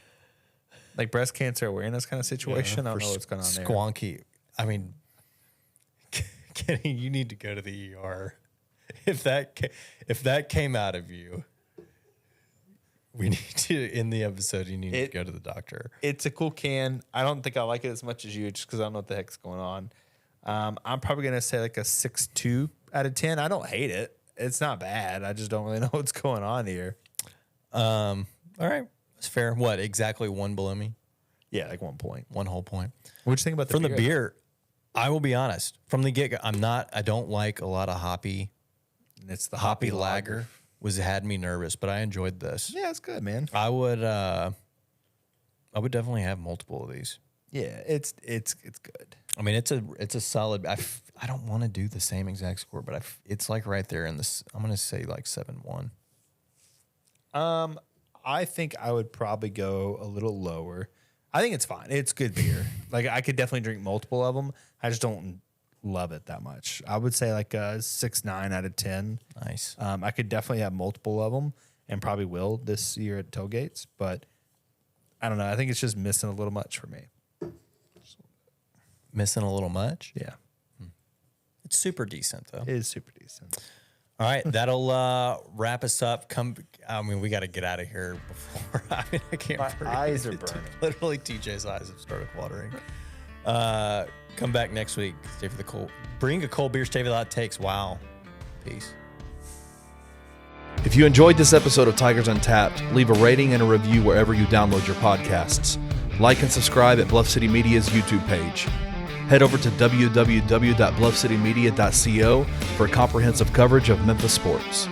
like breast cancer awareness kind of situation. I don't know what's going on there. Squonky. I mean, Kenny, you need to go to the ER. If that came out of you, we need to, in the episode, you need to go to the doctor. It's a cool can. I don't think I like it as much as you, just because I don't know what the heck's going on. I'm probably going to say like a 6.2 out of 10. I don't hate it. It's not bad. I just don't really know what's going on here. All right. That's fair. What, exactly one below me? Yeah, like 1 point. 1 whole point. What'd you think about the beer? From the beer, I will be honest. From the get-go, I don't like a lot of hoppy. It's the hoppy lager. Had me nervous, but I enjoyed this. Yeah, it's good, man. I would definitely have multiple of these. Yeah, it's good. I mean, it's a solid. I don't want to do the same exact score, but it's like right there in this. I'm gonna say like 7-1. I think I would probably go a little lower. I think it's fine. It's good beer. Like, I could definitely drink multiple of them. I just don't love it that much. I would say like a 6.9 out of 10. Nice. I could definitely have multiple of them, and probably will this year at tailgates. But I don't know. I think it's just missing a little much for me. Missing a little much? Yeah. It's super decent though. It is super decent. All right, that'll wrap us up. We got to get out of here before. I can't. My eyes are burning. Literally, TJ's eyes have started watering. Come back next week. Stay for the cold. Bring a cold beer. Stay for the hot takes. Wow. Peace. If you enjoyed this episode of Tigers Untapped, leave a rating and a review wherever you download your podcasts. Like and subscribe at Bluff City Media's YouTube page. Head over to www.bluffcitymedia.co for comprehensive coverage of Memphis sports.